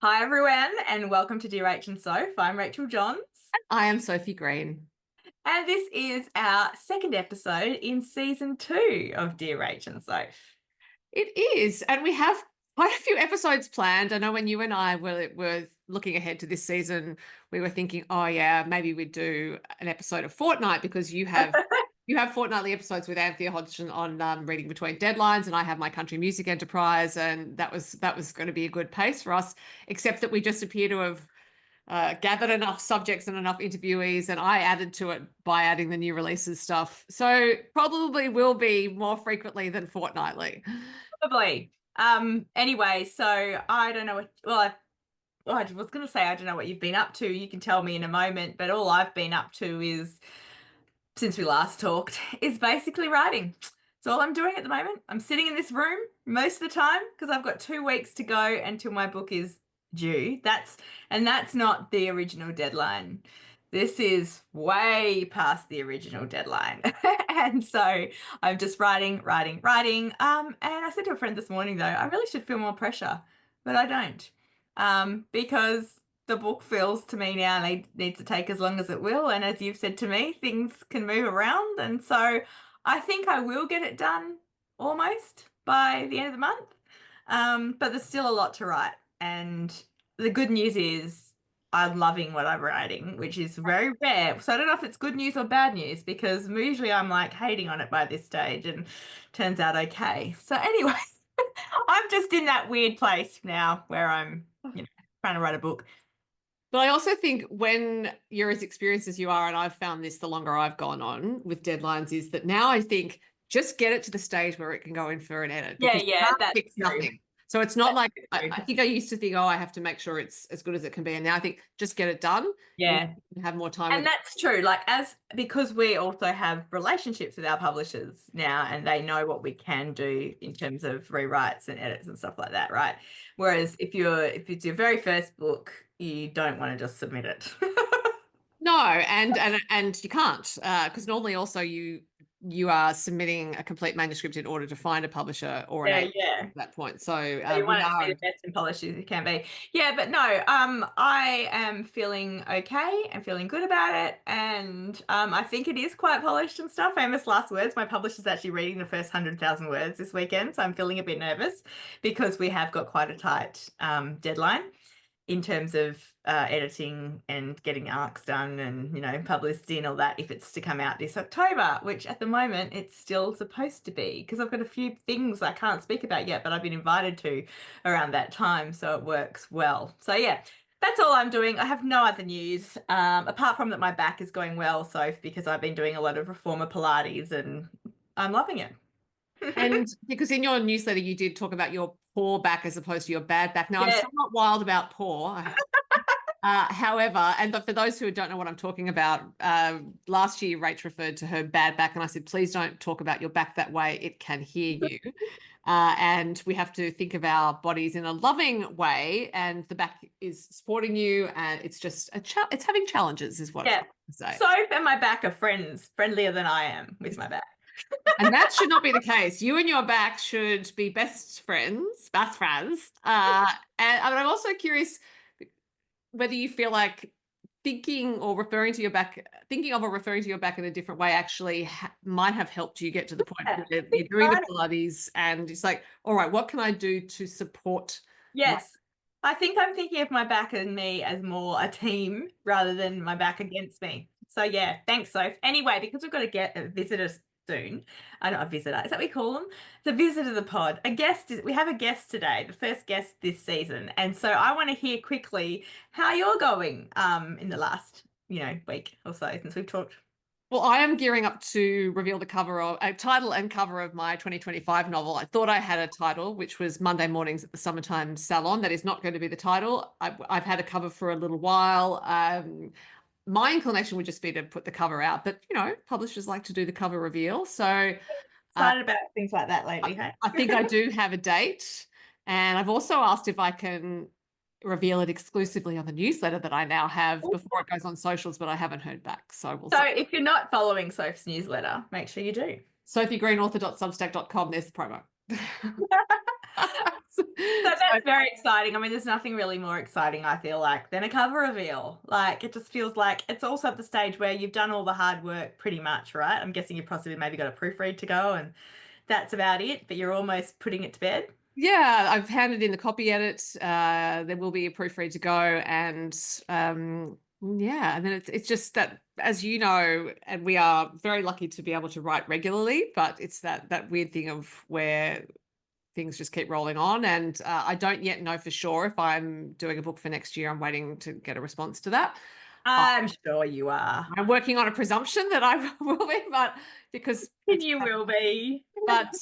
Hi everyone, and welcome to Dear Rach and Soph. I'm Rachel Johns, I am Sophie Green. and this is our second episode in season two of Dear Rach and Soph. It is, and we have quite a few episodes planned. I know when you and I were looking ahead to this season, we were thinking, oh yeah, maybe we'd do an episode a fortnight because you have fortnightly episodes with Anthea Hodgson on reading between deadlines, and I have my country music enterprise, and that was going to be a good pace for us. Except that we just appear to have gathered enough subjects and enough interviewees, and I added to it by adding the new releases stuff. So probably will be more frequently than fortnightly. Probably. Anyway, so I don't know I was going to say I don't know what you've been up to. You can tell me in a moment, but all I've been up to is, since we last talked, is basically writing. It's all I'm doing at the moment. I'm sitting in this room most of the time because I've got 2 weeks to go until my book is due. That's not the original deadline. This is way past the original deadline. And so I'm just writing, writing, writing. And I said to a friend this morning though, I really should feel more pressure, but I don't. Because the book feels to me now needs to take as long as it will. And as you've said to me, things can move around. And so I think I will get it done almost by the end of the month. But there's still a lot to write. And the good news is I'm loving what I'm writing, which is very rare. So I don't know if it's good news or bad news because usually I'm like hating on it by this stage and turns out okay. So anyway, I'm just in that weird place now where I'm, trying to write a book. But I also think when you're as experienced as you are, and I've found this the longer I've gone on with deadlines, is that now I think just get it to the stage where it can go in for an edit Yeah, because you yeah, can't that's fix true. nothing. So it's not That's like true. I think I used to think, oh, I have to make sure it's as good as it can be. And now I think just get it done and Yeah. you can have more time And with it. that's true. Like as because we also have relationships with our publishers now and they know what we can do in terms of rewrites and edits and stuff like that, right? Whereas if it's your very first book, you don't want to just submit it. No, and you can't because normally also you are submitting a complete manuscript in order to find a publisher or an Yeah, agent yeah. at that point. So So you we want it to be are. the best and polished as it can be. Yeah, but no, I am feeling okay and feeling good about it. And I think it is quite polished and stuff. Famous last words. My publisher's actually reading the first 100,000 words this weekend. So I'm feeling a bit nervous because we have got quite a tight deadline in terms of editing and getting arcs done and publicity and all that if it's to come out this October, which at the moment it's still supposed to be because I've got a few things I can't speak about yet, but I've been invited to around that time, so it works well. So yeah, that's all I'm doing. I have no other news apart from that my back is going well, so because I've been doing a lot of reformer Pilates and I'm loving it. And because in your newsletter you did talk about your poor back as opposed to your bad back. Now I'm Yeah. still not wild about poor. However, and for those who don't know what I'm talking about, last year Rach referred to her bad back, and I said, please don't talk about your back that way. It can hear you. And we have to think of our bodies in a loving way. And the back is supporting you, and it's just it's having challenges, is what I'm Yeah. trying to say. Soap and my back are friendlier than I am with my back. And that should not be the case. You and your back should be best friends, best friends. And I'm also curious whether you feel like thinking of or referring to your back in a different way actually might have helped you get to the point Yeah. where you're doing the Pilates and it's like, all right, what can I do to support my. Yes. I think I'm thinking of my back and me as more a team rather than my back against me. So yeah, thanks, Soph. Anyway, because we've got to get a visitor soon. I know a visitor. Is that what we call them? The visitor of the pod. We have a guest today, the first guest this season. And so I want to hear quickly how you're going in the last, week or so since we've talked. Well, I am gearing up to reveal the cover of a title and cover of my 2025 novel. I thought I had a title, which was Monday Mornings at the Summertime Salon. That is not going to be the title. I've had a cover for a little while. My inclination would just be to put the cover out, but publishers like to do the cover reveal. So uh, Excited about things like that lately, hey? I think I do have a date. And I've also asked if I can reveal it exclusively on the newsletter that I now have before it goes on socials, but I haven't heard back. So we'll So see. if you're not following Soph's newsletter, make sure you do. SophieGreenAuthor.substack.com. There's the promo. So that's very exciting. I mean, there's nothing really more exciting, I feel like, than a cover reveal. Like, it just feels like it's also at the stage where you've done all the hard work pretty much, right? I'm guessing you've possibly maybe got a proofread to go and that's about it, but you're almost putting it to bed. Yeah, I've handed in the copy edit. There will be a proofread to go, and yeah, and then it's just that, as you know, and we are very lucky to be able to write regularly, but it's that weird thing of where things just keep rolling on, and I don't yet know for sure if I'm doing a book for next year. I'm waiting to get a response to that. I'm sure you are. I'm working on a presumption that I will be, but because You will be. but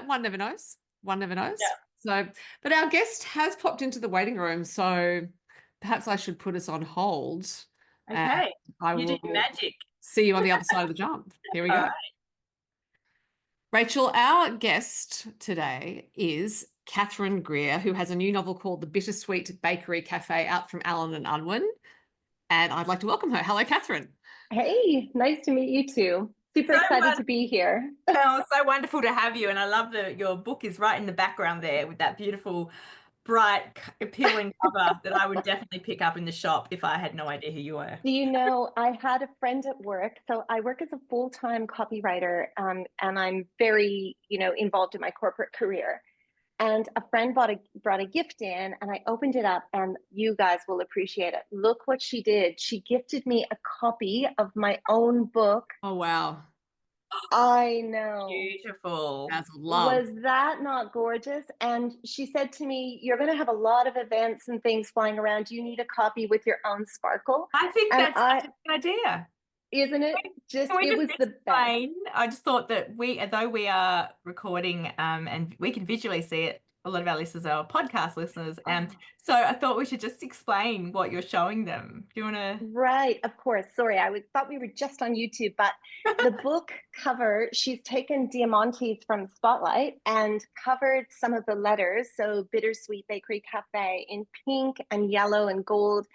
one never knows. One never knows. Yeah. So, but our guest has popped into the waiting room, so perhaps I should put us on hold, and Okay. I You do your will magic. see you on the other side of the jump. Here we All go. right. Rachel, our guest today is Catherine Greer, who has a new novel called The Bittersweet Bakery Café out from Allen and Unwin. And I'd like to welcome her. Hello, Catherine. Hey, nice to meet you too. Super So excited to be here. Oh, so wonderful to have you. And I love that your book is right in the background there with that beautiful, bright, appealing cover that I would definitely pick up in the shop if I had no idea who you were. Do you know, I had a friend at work. So I work as a full-time copywriter, and I'm very, involved in my corporate career. And a friend brought a gift in, and I opened it up, and you guys will appreciate it. Look what she did. She gifted me a copy of my own book. Oh, wow. I know. Beautiful. That's love. Was that not gorgeous? And she said to me, "You're going to have a lot of events and things flying around. Do you need a copy with your own sparkle?" I think And that's such a good idea. isn't it just, Can we it just was the best. explain? I just thought that although we are recording and we can visually see it, a lot of our listeners are podcast listeners. So I thought we should just explain what you're showing them. Do you want to? Right, of course. Sorry, thought we were just on YouTube, but the book cover, she's taken diamantes from Spotlight and covered some of the letters. So Bittersweet Bakery Cafe in pink and yellow and gold,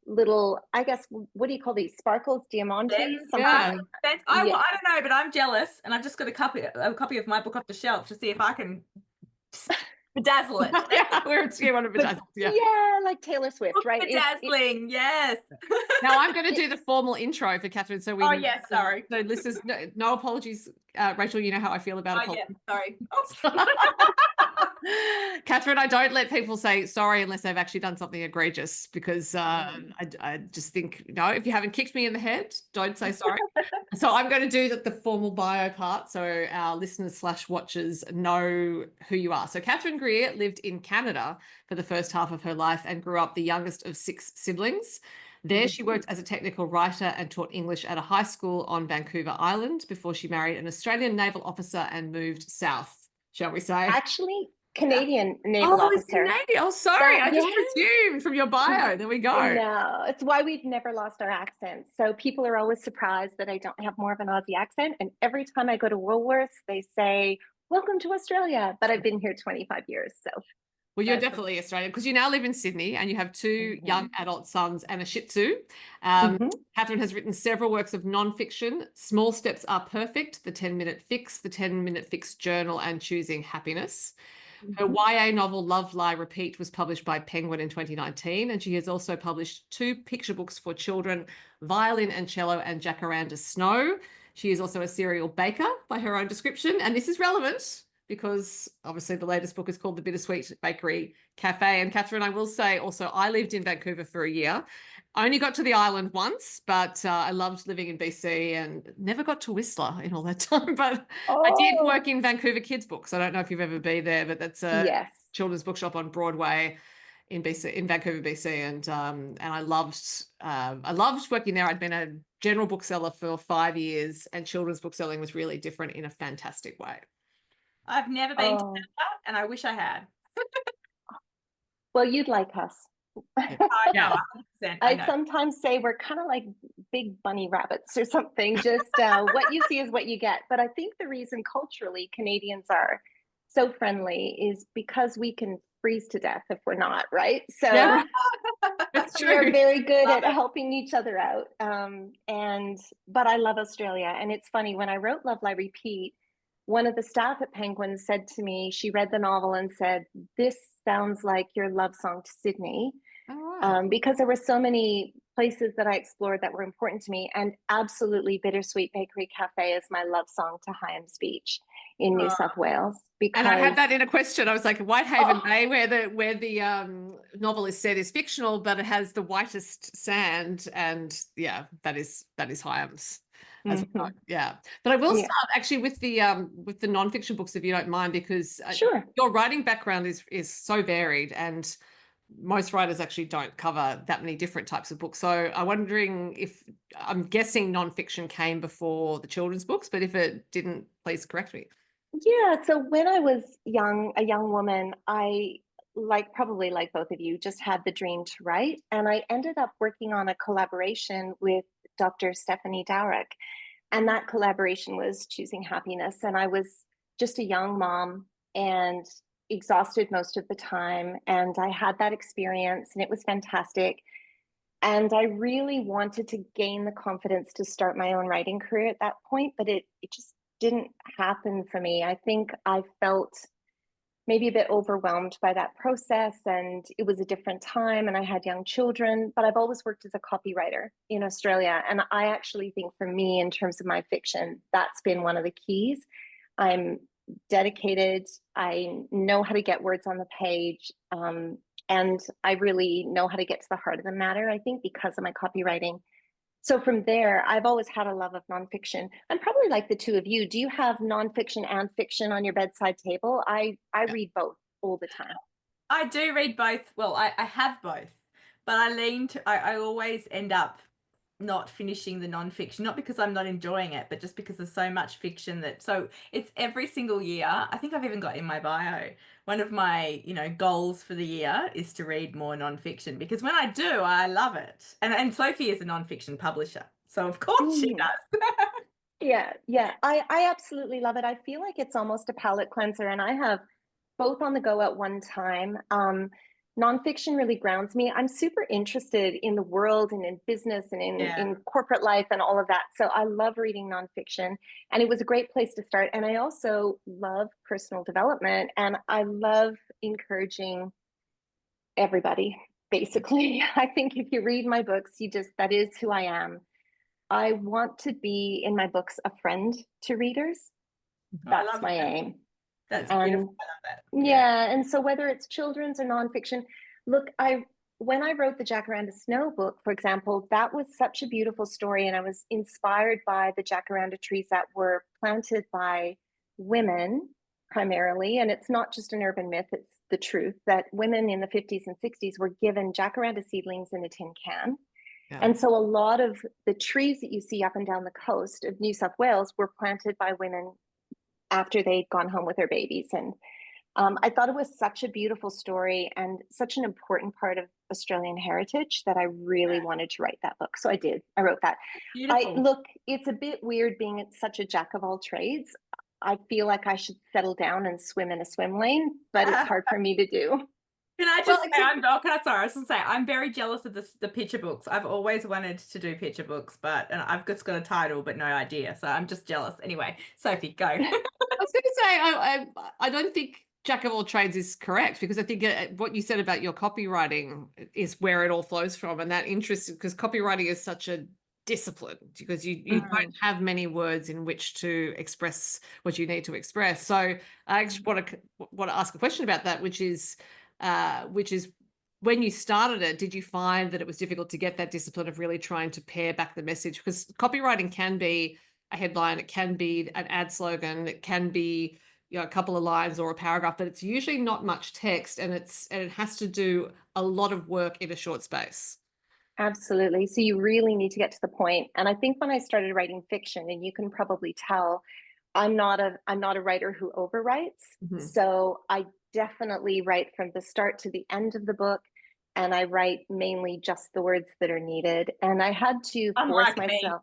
little, I guess, what do you call these? Sparkles, diamantes? Yeah. I don't know, but I'm jealous, and I've just got a copy of my book off the shelf to see if I can bedazzle it. Yeah, we're one of bedazzled. Yeah. Yeah, like Taylor Swift, right? Bedazzling, yes. Now I'm going to do the formal intro for Catherine. So we. Oh yes, sorry. So listeners, no apologies, Rachel. You know how I feel about apologies. Yeah, sorry. Oh. Catherine, I don't let people say sorry unless they've actually done something egregious, because I just think, no, if you haven't kicked me in the head, don't say sorry. So I'm going to do the formal bio part so our listeners / watchers know who you are. So Catherine Greer lived in Canada for the first half of her life and grew up the youngest of 6 siblings. There, she worked as a technical writer and taught English at a high school on Vancouver Island before she married an Australian naval officer and moved south, shall we say? Actually, Canadian naval officer. Canadian. Oh, sorry. I just presumed from your bio. There we go. No, it's why we've never lost our accent. So people are always surprised that I don't have more of an Aussie accent. And every time I go to Woolworths, they say, "Welcome to Australia." But I've been here 25 years. So. Well, you're definitely Australian because you now live in Sydney and you have 2 young adult sons and a Shih Tzu. Catherine has written several works of nonfiction. Small Steps Are Perfect, The 10-Minute Fix, The 10-Minute Fix Journal, and Choosing Happiness. Her YA novel Love, Lie, Repeat was published by Penguin in 2019, and she has also published 2 picture books for children, Violin and Cello and Jacaranda Snow. She is also a serial baker by her own description, and this is relevant because obviously the latest book is called The Bittersweet Bakery Cafe. And Catherine, I will say also, I lived in Vancouver for a year. I only got to the island once, but I loved living in BC and never got to Whistler in all that time. But I did work in Vancouver Kids Books. I don't know if you've ever been there, but that's a children's bookshop on Broadway in BC, in Vancouver, BC. And I loved working there. I'd been a general bookseller for 5 years, and children's bookselling was really different in a fantastic way. I've never been to Canada, and I wish I had. Well, you'd like us. I know, 100%. I sometimes say we're kind of like big bunny rabbits or something. Just what you see is what you get. But I think the reason culturally Canadians are so friendly is because we can freeze to death if we're not, right? So that's true. we're very good at helping each other out. But I love Australia. And it's funny, when I wrote Love, Lie, Repeat, one of the staff at Penguin said to me, she read the novel and said, "This sounds like your love song to Sydney." All right. Because there were so many places that I explored that were important to me. And absolutely, Bittersweet Bakery Cafe is my love song to Hyams Beach in New South Wales. And I had Because that in a question. I was like, Whitehaven Bay, where the novel is set, is fictional, but it has the whitest sand, and yeah, that is Hyams. As well. Yeah, but I will yeah, start actually with the nonfiction books, if you don't mind, because sure. your writing background is so varied, and most writers actually don't cover that many different types of books. So I'm wondering if, I'm guessing nonfiction came before the children's books, but if it didn't, please correct me. Yeah, so when I was a young woman, I, probably like both of you, just had the dream to write. And I ended up working on a collaboration with Dr. Stephanie Dowrick. And that collaboration was Choosing Happiness. And I was just a young mom and exhausted most of the time. And I had that experience and it was fantastic. And I really wanted to gain the confidence to start my own writing career at that point, but it just didn't happen for me. I think I felt maybe a bit overwhelmed by that process, and it was a different time and I had young children, but I've always worked as a copywriter in Australia. And I actually think for me, in terms of my fiction, that's been one of the keys. I'm dedicated. I know how to get words on the page. And I really know how to get to the heart of the matter, I think, because of my copywriting. So from there, I've always had a love of nonfiction. I'm probably like the two of you. Do you have nonfiction and fiction on your bedside table? I read both all the time. I do read both. Well, I have both, but I always end up not finishing the nonfiction, not because I'm not enjoying it, but just because there's so much fiction so it's every single year. I think I've even got in my bio, one of my, goals for the year is to read more nonfiction, because when I do, I love it. And Sophie is a nonfiction publisher, so of course she does. Yeah. I absolutely love it. I feel like it's almost a palate cleanser, and I have both on the go at one time. Nonfiction really grounds me. I'm super interested in the world and in business and in corporate life and all of that. So I love reading nonfiction, and it was a great place to start. And I also love personal development, and I love encouraging everybody, basically. I think if you read my books, that is who I am. I want to be, in my books, a friend to readers. That's my aim. That's beautiful. I love that. Yeah. And so whether it's children's or nonfiction, look, when I wrote the Jacaranda Snow book, for example, that was such a beautiful story. And I was inspired by the jacaranda trees that were planted by women primarily. And it's not just an urban myth, it's the truth that women in the 50s and 60s were given jacaranda seedlings in a tin can. Yeah. And so a lot of the trees that you see up and down the coast of New South Wales were planted by women after they'd gone home with their babies. And I thought it was such a beautiful story and such an important part of Australian heritage that I really wanted to write that book. So I did. I wrote that. Look, it's a bit weird being such a jack of all trades. I feel like I should settle down and swim in a swim lane, but it's hard for me to do. Can I just say, I was going to say, I'm very jealous of the picture books. I've always wanted to do picture books, and I've just got a title, but no idea. So I'm just jealous. Anyway, Sophie, go. I was going to say, I don't think jack of all trades is correct, because I think what you said about your copywriting is where it all flows from. And that interest, because copywriting is such a discipline, because you don't have many words in which to express what you need to express. So I actually want to ask a question about that, which is when you started it, did you find that it was difficult to get that discipline of really trying to pare back the message? Because copywriting can be a headline, it can be an ad slogan, it can be a couple of lines or a paragraph, but it's usually not much text, and it has to do a lot of work in a short space. Absolutely. So you really need to get to the point. And I think when I started writing fiction, and you can probably tell, I'm not a writer who overwrites. So I definitely write from the start to the end of the book, and I write mainly just the words that are needed. And I had to force myself.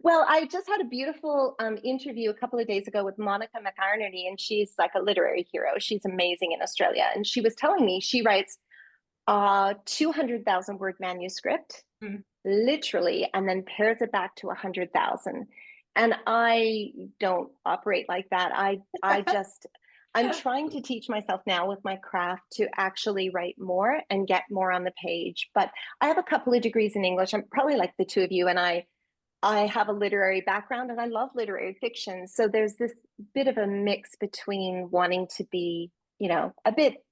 Well, I just had a beautiful interview a couple of days ago with Monica McInerney, and she's like a literary hero. She's amazing in Australia. And she was telling me she writes 200,000 word manuscript, literally, and then pares it back to 100,000. And I don't operate like that. I'm trying to teach myself now with my craft to actually write more and get more on the page. But I have a couple of degrees in English. I'm probably like the two of you, and I have a literary background and I love literary fiction. So there's this bit of a mix between wanting to be, a bit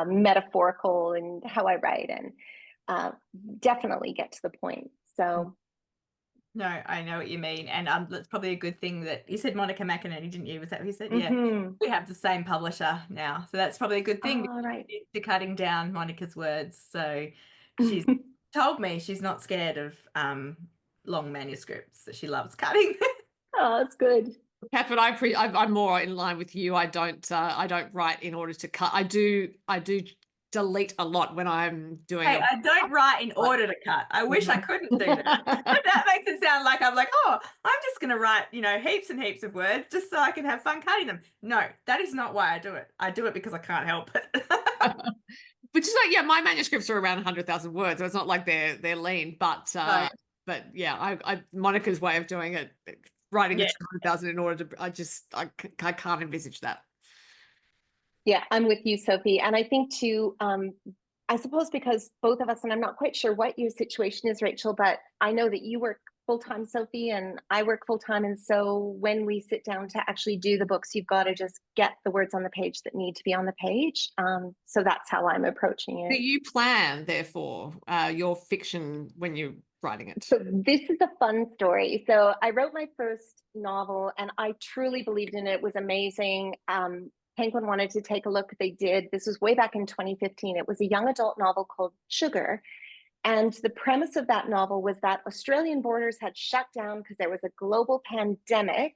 metaphorical in how I write and definitely get to the point. So. No, I know what you mean. And that's probably a good thing that you said Monica McInerney, didn't you? Was that what you said? Yeah. We have the same publisher now. So that's probably a good thing. Oh, right. To cutting down Monica's words. So she's told me she's not scared of long manuscripts, that she loves cutting. Oh, that's good. Catherine, I'm more in line with you. I don't write in order to cut. I do delete a lot when I'm doing. Hey, I don't write in order to cut. I wish I couldn't do that. That makes it sound like I'm like, oh, I'm just going to write, heaps and heaps of words just so I can have fun cutting them. No, that is not why I do it. I do it because I can't help it. Which is like, yeah, my manuscripts are around 100,000 words, so it's not like they're lean, but Right. but yeah, I Monica's way of doing it, writing the 200,000 in order to, I can't envisage that. Yeah, I'm with you, Sophie. And I think too, I suppose because both of us, and I'm not quite sure what your situation is, Rachel, but I know that you work full-time, Sophie, and I work full-time. And so when we sit down to actually do the books, you've got to just get the words on the page that need to be on the page. So that's how I'm approaching it. Do you plan, therefore, your fiction when you're writing it? So this is a fun story. So I wrote my first novel and I truly believed in it. It was amazing. Penguin wanted to take a look. They did. This was way back in 2015. It was a young adult novel called Sugar. And the premise of that novel was that Australian borders had shut down because there was a global pandemic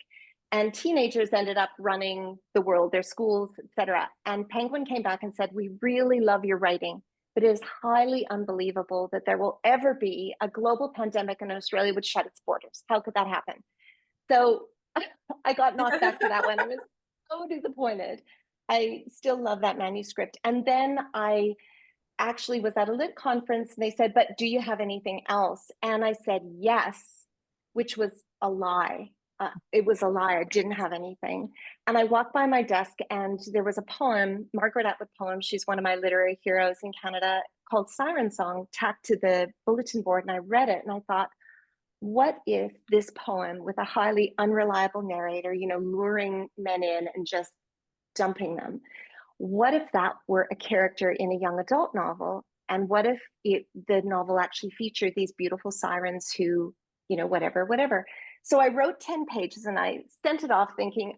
and teenagers ended up running the world, their schools, etc. And Penguin came back and said, we really love your writing, but it is highly unbelievable that there will ever be a global pandemic and Australia would shut its borders. How could that happen? So I got knocked back to that one. I was so disappointed. I still love that manuscript. And then I actually was at a lit conference and they said, but do you have anything else? And I said, yes, which was a lie. It was a lie. I didn't have anything. And I walked by my desk and there was a poem, Margaret Atwood poem. She's one of my literary heroes in Canada, called Siren Song, tacked to the bulletin board. And I read it and I thought, what if this poem with a highly unreliable narrator, luring men in and just dumping them, what if that were a character in a young adult novel? And what if the novel actually featured these beautiful sirens who, whatever. So I wrote 10 pages and I sent it off thinking,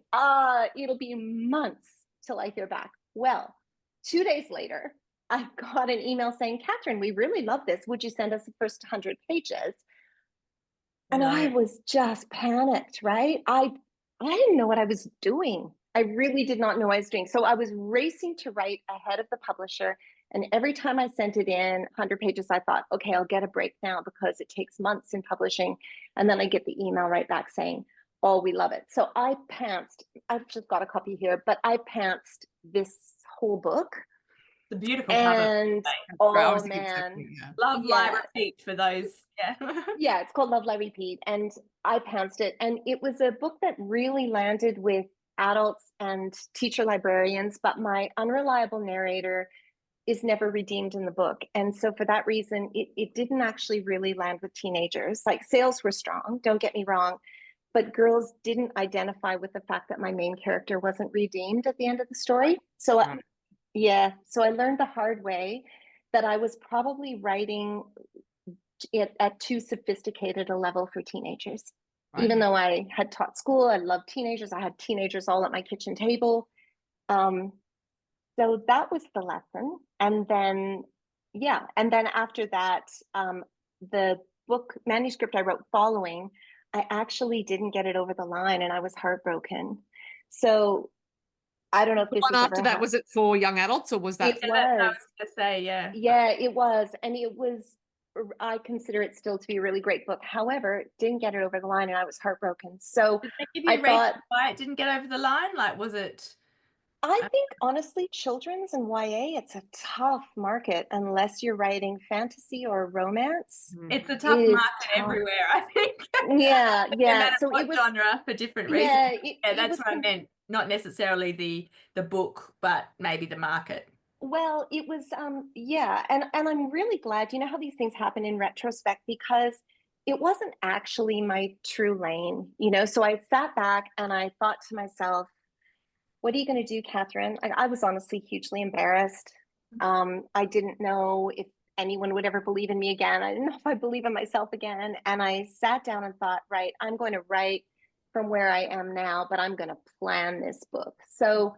it'll be months till I hear back. Well, 2 days later, I got an email saying, Catherine, we really love this. Would you send us the first 100 pages? And I was just panicked, right? I didn't know what I was doing. I really did not know what I was doing. So I was racing to write ahead of the publisher. And every time I sent it in 100 pages, I thought, okay, I'll get a break now because it takes months in publishing. And then I get the email right back saying, oh, we love it. So I pantsed, I've just got a copy here, but I pantsed this whole book. It's a beautiful cover. And oh man, Love, Lie, Repeat for those. Yeah, it's called Love, Lie, Repeat. And I pounced it. And it was a book that really landed with adults and teacher librarians, but my unreliable narrator is never redeemed in the book. And so for that reason, it didn't actually really land with teenagers. Like, sales were strong, don't get me wrong, but girls didn't identify with the fact that my main character wasn't redeemed at the end of the story. So so I learned the hard way that I was probably writing it at too sophisticated a level for teenagers. Even though I had taught school, I loved teenagers. I had teenagers all at my kitchen table. So that was the lesson. And then, after that, the book manuscript I wrote following, I actually didn't get it over the line and I was heartbroken. So I don't know if this one after that, was it for young adults or was that? It was. I was gonna say, yeah. Yeah, it was. And it was, I consider it still to be a really great book. However, didn't get it over the line and I was heartbroken. So did they give you a reason why it didn't get over the line? Like, was it? I think honestly, children's and YA, it's a tough market unless you're writing fantasy or romance. It's a It tough is market tough. everywhere, I think. Yeah, No yeah. matter So it what was, genre, for different reasons. yeah, Yeah, it that's was what I meant. Not necessarily the book, but maybe the market. well, it was yeah, and I'm really glad, you know how these things happen in retrospect because it wasn't actually my true lane, you know. So I sat back and I thought to myself, what are you going to do, Catherine? I was honestly hugely embarrassed. I didn't know if anyone would ever believe in me again. I didn't know if I believe in myself again. And I sat down and thought, right, I'm going to write from where I am now, but I'm going to plan this book. So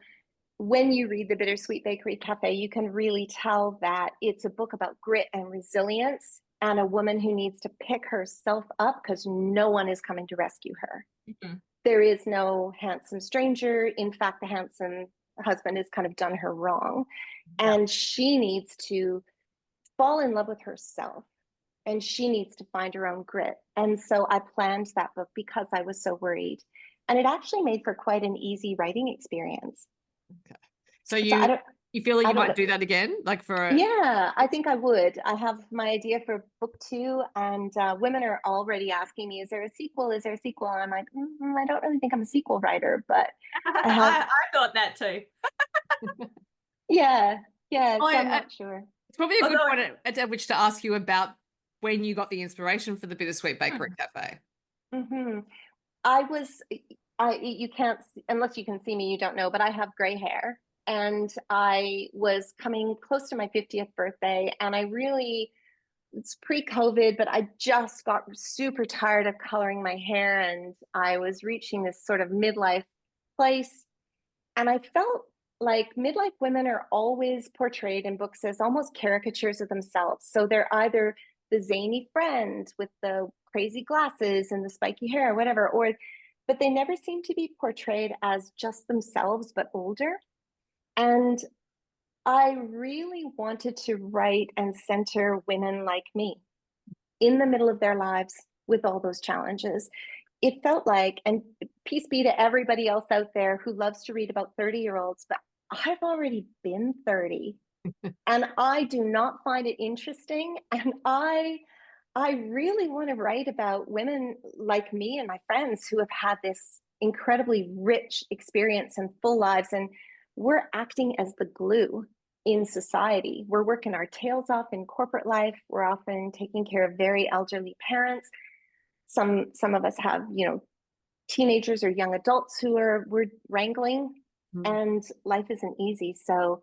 when you read the Bittersweet Bakery Cafe, you can really tell that it's a book about grit and resilience and a woman who needs to pick herself up because no one is coming to rescue her. Mm-hmm. There is no handsome stranger. In fact, the handsome husband has kind of done her wrong. Yeah. And she needs to fall in love with herself and she needs to find her own grit. And so I planned that book because I was so worried. And it actually made for quite an easy writing experience. Okay. So So you feel like I you don't might know. do that again, like for Yeah, I think I would. I have my idea for book two, and women are already asking me, "Is there a sequel? Is there a sequel?" And I'm like, I don't really think I'm a sequel writer, but I have, I thought that too. yeah, yeah. Well, So I'm not sure. it's probably a good Although, point at which to ask you about when you got the inspiration for the Bittersweet Bakery Cafe. hmm I was, you can't, unless you can see me, you don't know, but I have gray hair, and I was coming close to my 50th birthday, and I really it's pre-COVID, but I just got super tired of coloring my hair and I was reaching this sort of midlife place. And I felt like midlife women are always portrayed in books as almost caricatures of themselves. So they're either the zany friend with the crazy glasses and the spiky hair, or whatever, or but they never seem to be portrayed as just themselves, but older. And I really wanted to write and center women like me in the middle of their lives with all those challenges. It felt like, and peace be to everybody else out there who loves to read about 30-year-olds, but I've already been 30 and I do not find it interesting. And I really want to write about women like me and my friends who have had this incredibly rich experience and full lives. And we're acting as the glue in society. We're working our tails off in corporate life. We're often taking care of very elderly parents. Some of us have, you know, teenagers or young adults who we're wrangling, and life isn't easy. So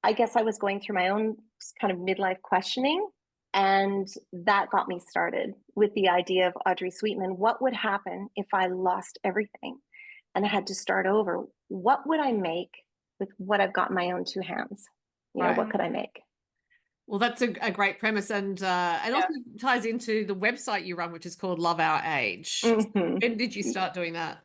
I guess I was going through my own kind of midlife questioning, and that got me started with the idea of Audrey Sweetman. What would happen if I lost everything and I had to start over? What would I make with what I've got in my own two hands? You know, Right. what could I make? Well, that's a great premise, and also ties into the website you run, which is called Love Our Age. Mm-hmm. When did you start doing that?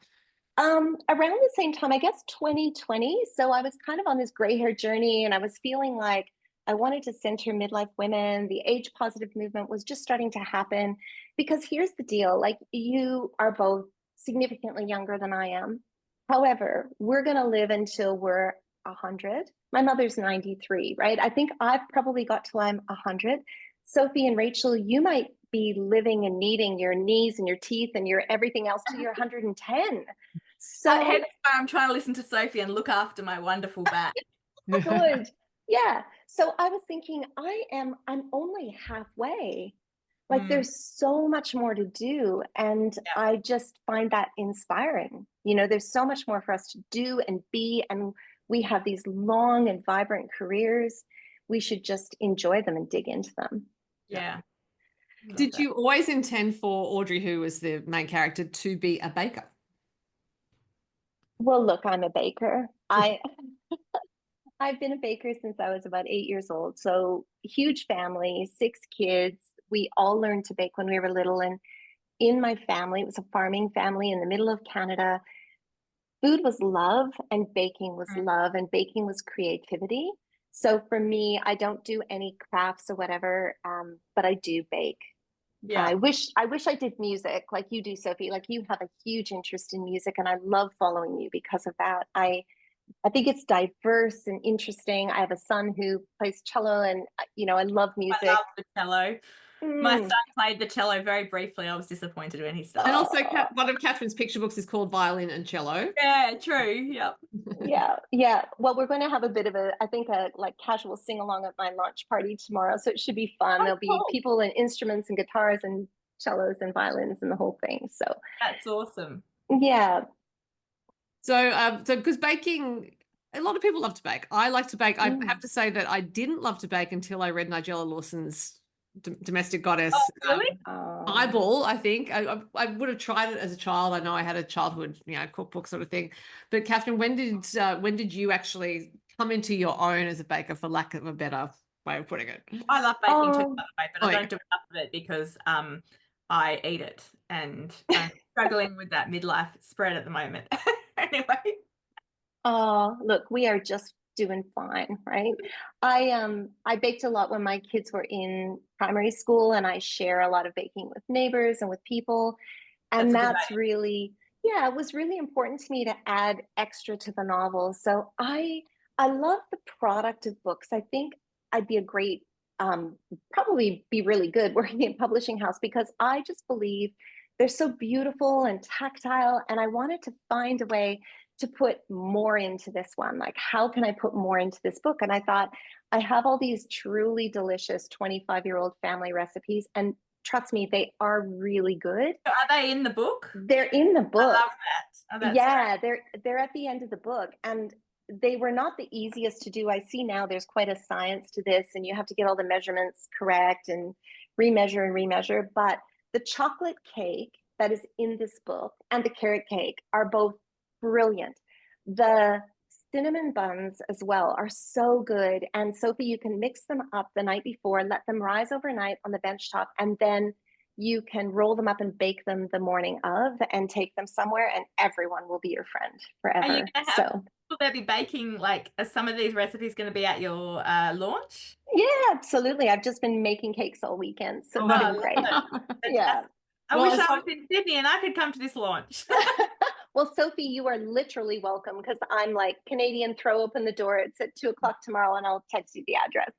Around the same time, I guess 2020. So I was kind of on this gray hair journey and I was feeling like I wanted to center midlife women. The age positive movement was just starting to happen because here's the deal, like you are both significantly younger than I am. However, we're going to live until we're 100. My mother's 93, right? I think I've probably got till I'm 100. Sophie and Rachel, you might be living and needing your knees and your teeth and your everything else till you're 110. So hence why I'm trying to listen to Sophie and look after my wonderful back. good. Yeah. So I was thinking, I'm only halfway. Like there's so much more to do. And I just find that inspiring. You know, there's so much more for us to do and be. And we have these long and vibrant careers. We should just enjoy them and dig into them. Yeah. Did you always intend for Audrey, who was the main character, to be a baker? Well, look, I'm a baker. I've been a baker since I was about 8 years old. So huge family, 6 kids. We all learned to bake when we were little. And in my family, it was a farming family in the middle of Canada. Food was love and baking was love and baking was creativity. So for me, I don't do any crafts or whatever, but I do bake. Yeah. I wish I did music like you do, Sophie. Like you have a huge interest in music, and I love following you because of that. I I think it's diverse and interesting. I have a son who plays cello, and I love I music. love the cello. My son played the cello very briefly. I was disappointed when he stopped. And also, one of Catherine's picture books is called Violin and Cello. Yeah, true. Yep. Yeah. Well, we're going to have a bit of I think a like casual sing along at my launch party tomorrow, so it should be fun. There'll be Cool. people and instruments and guitars and cellos and violins and the whole thing. So That's awesome. yeah. So because baking, a lot of people love to bake. I like to bake. I have to say that I didn't love to bake until I read Nigella Lawson's Domestic Goddess Really? Bible. I think I would have tried it as a child. I know I had a childhood, cookbook sort of thing. But Catherine, when did you actually come into your own as a baker, for lack of a better way of putting it? I love baking too, by the way, but I yeah. don't do enough of it because I eat it, and I'm struggling with that midlife spread at the moment. Anyway. Oh, look, we are just doing fine, right? I baked a lot when my kids were in primary school, and I share a lot of baking with neighbors and with people. And that's really, yeah, it was really important to me to add extra to the novel. So I love the product of books. I think I'd be a great probably be really good working in a publishing house, because I just believe they're so beautiful and tactile, and I wanted to find a way to put more into this one. Like, how can I put more into this book? And I thought, I have all these truly delicious 25-year-old family recipes, and trust me, they are really good. So are they in the book? They're in the book. I love that. Oh, that's yeah, great. they're at the end of the book, and they were not the easiest to do. I see now there's quite a science to this, and you have to get all the measurements correct and remeasure. But the chocolate cake that is in this book and the carrot cake are both brilliant. The cinnamon buns as well are so good. And Sophie, you can mix them up the night before, let them rise overnight on the bench top, and then you can roll them up and bake them the morning of and take them somewhere, and everyone will be your friend forever. Are you gonna have, will there be baking, like, are some of these recipes going to be at your launch? Yeah, absolutely. I've just been making cakes all weekend, so it's been great. Yeah. I wish I was in Sydney and I could come to this launch. Well, Sophie, you are literally welcome, because I'm like, Canadian, throw open the door. It's at 2:00 tomorrow, and I'll text you the address.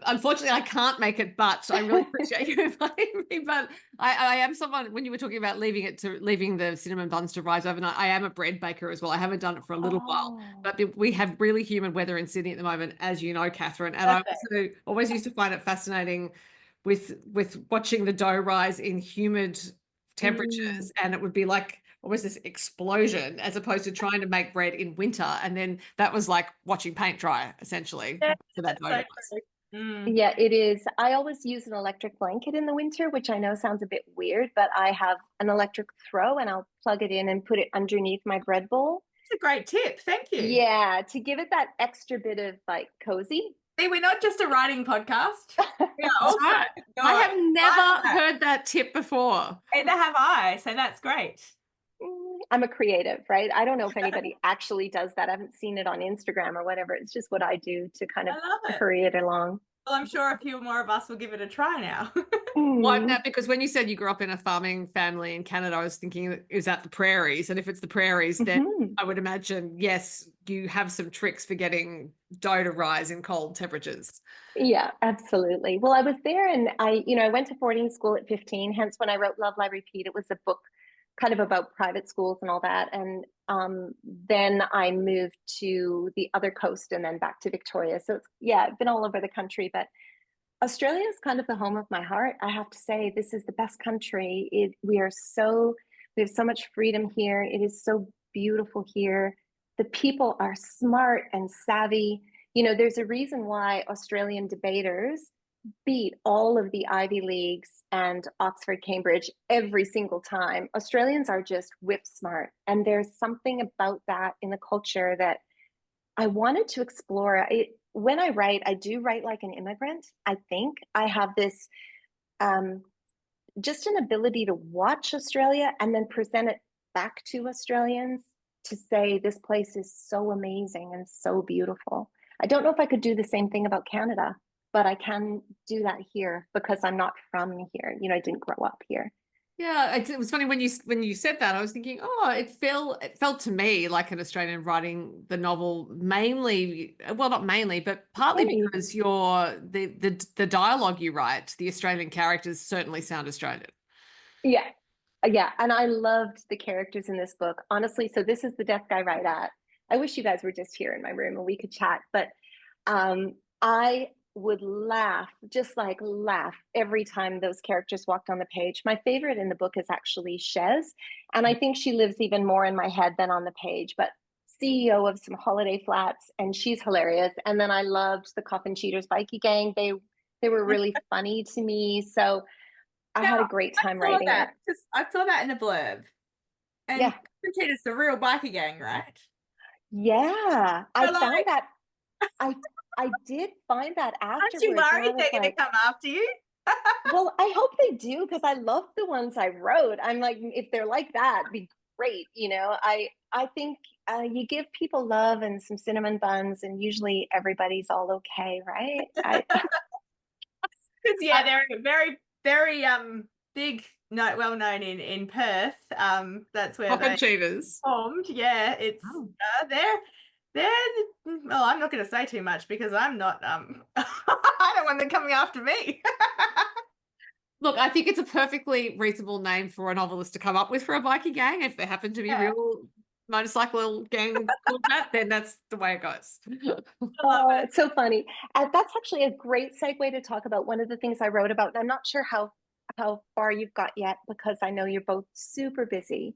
Unfortunately, I can't make it, but I really appreciate you inviting me. But I am someone, when you were talking about leaving the cinnamon buns to rise overnight, I am a bread baker as well. I haven't done it for a little while, but we have really humid weather in Sydney at the moment, as you know, Catherine. And I also always used to find it fascinating with watching the dough rise in humid temperatures, and it would be like almost this explosion, as opposed to trying to make bread in winter, and then that was like watching paint dry, essentially, for that dough. Yeah, it is. I always use an electric blanket in the winter, which I know sounds a bit weird, but I have an electric throw, and I'll plug it in and put it underneath my bread bowl. That's a great tip. Thank you. Yeah, to give it that extra bit of like cozy. See, we're not just a writing podcast. I have never heard that tip before. Neither have I, so that's great. I'm a creative, right? I don't know if anybody actually does that. I haven't seen it on Instagram or whatever. It's just what I do to kind of hurry it along. Well, I'm sure a few more of us will give it a try now. Well, because when you said you grew up in a farming family in Canada, I was thinking, is that the prairies? And if it's the prairies, then I would imagine, yes, you have some tricks for getting dough to rise in cold temperatures. Yeah, absolutely. Well, I was there, and I went to boarding school at 15, hence when I wrote Love, Lie, Repeat. It was a book kind of about private schools and all that. And then I moved to the other coast and then back to Victoria. So I've been all over the country, but Australia is kind of the home of my heart. I have to say, this is the best country. We have so much freedom here. It is so beautiful here. The people are smart and savvy. There's a reason why Australian debaters beat all of the Ivy Leagues and Oxford, Cambridge every single time. Australians are just whip smart. And there's something about that in the culture that I wanted to explore. When I write, I do write like an immigrant. I think I have this just an ability to watch Australia and then present it back to Australians to say, this place is so amazing and so beautiful. I don't know if I could do the same thing about Canada, but I can do that here because I'm not from here. I didn't grow up here. Yeah, it was funny when you said that. I was thinking, oh, it felt to me like an Australian writing the novel mainly, well, not mainly, but partly Right. because the dialogue you write, the Australian characters certainly sound Australian. Yeah. Yeah. And I loved the characters in this book. Honestly, so this is the desk I write at. I wish you guys were just here in my room and we could chat, but I would laugh, just like laugh every time those characters walked on the page. My favorite in the book is actually Chez, and I think she lives even more in my head than on the page, but CEO of some holiday flats, and she's hilarious. And then I loved the Coffin Cheaters bikie gang. They were really funny to me. So I Now, had a great I time saw writing it. that. I saw that in a blurb. And Yeah. Cheetah's the real bikie gang, right? Yeah. I So found like, that I I did find that aren't you afterwards and I worried was they're gonna like, come after you? well, I hope they do because I love the ones I wrote. I'm like, if they're like that, it'd be great. I think you give people love and some cinnamon buns, and usually everybody's all okay, right? Because yeah, I they're very, very big, no, well known in Perth. That's where Coffin they Cheaters. formed. Yeah, it's Oh. they're well, I'm not going to say too much because I'm not I don't want them coming after me. Look, I think it's a perfectly reasonable name for a novelist to come up with for a bikie gang. If there happen to be Yeah, real motorcycle gang called that, then that's the way it goes. I love Oh, it. it's so funny. That's actually a great segue to talk about one of the things I wrote about. And I'm not sure how far you've got yet because I know you're both super busy.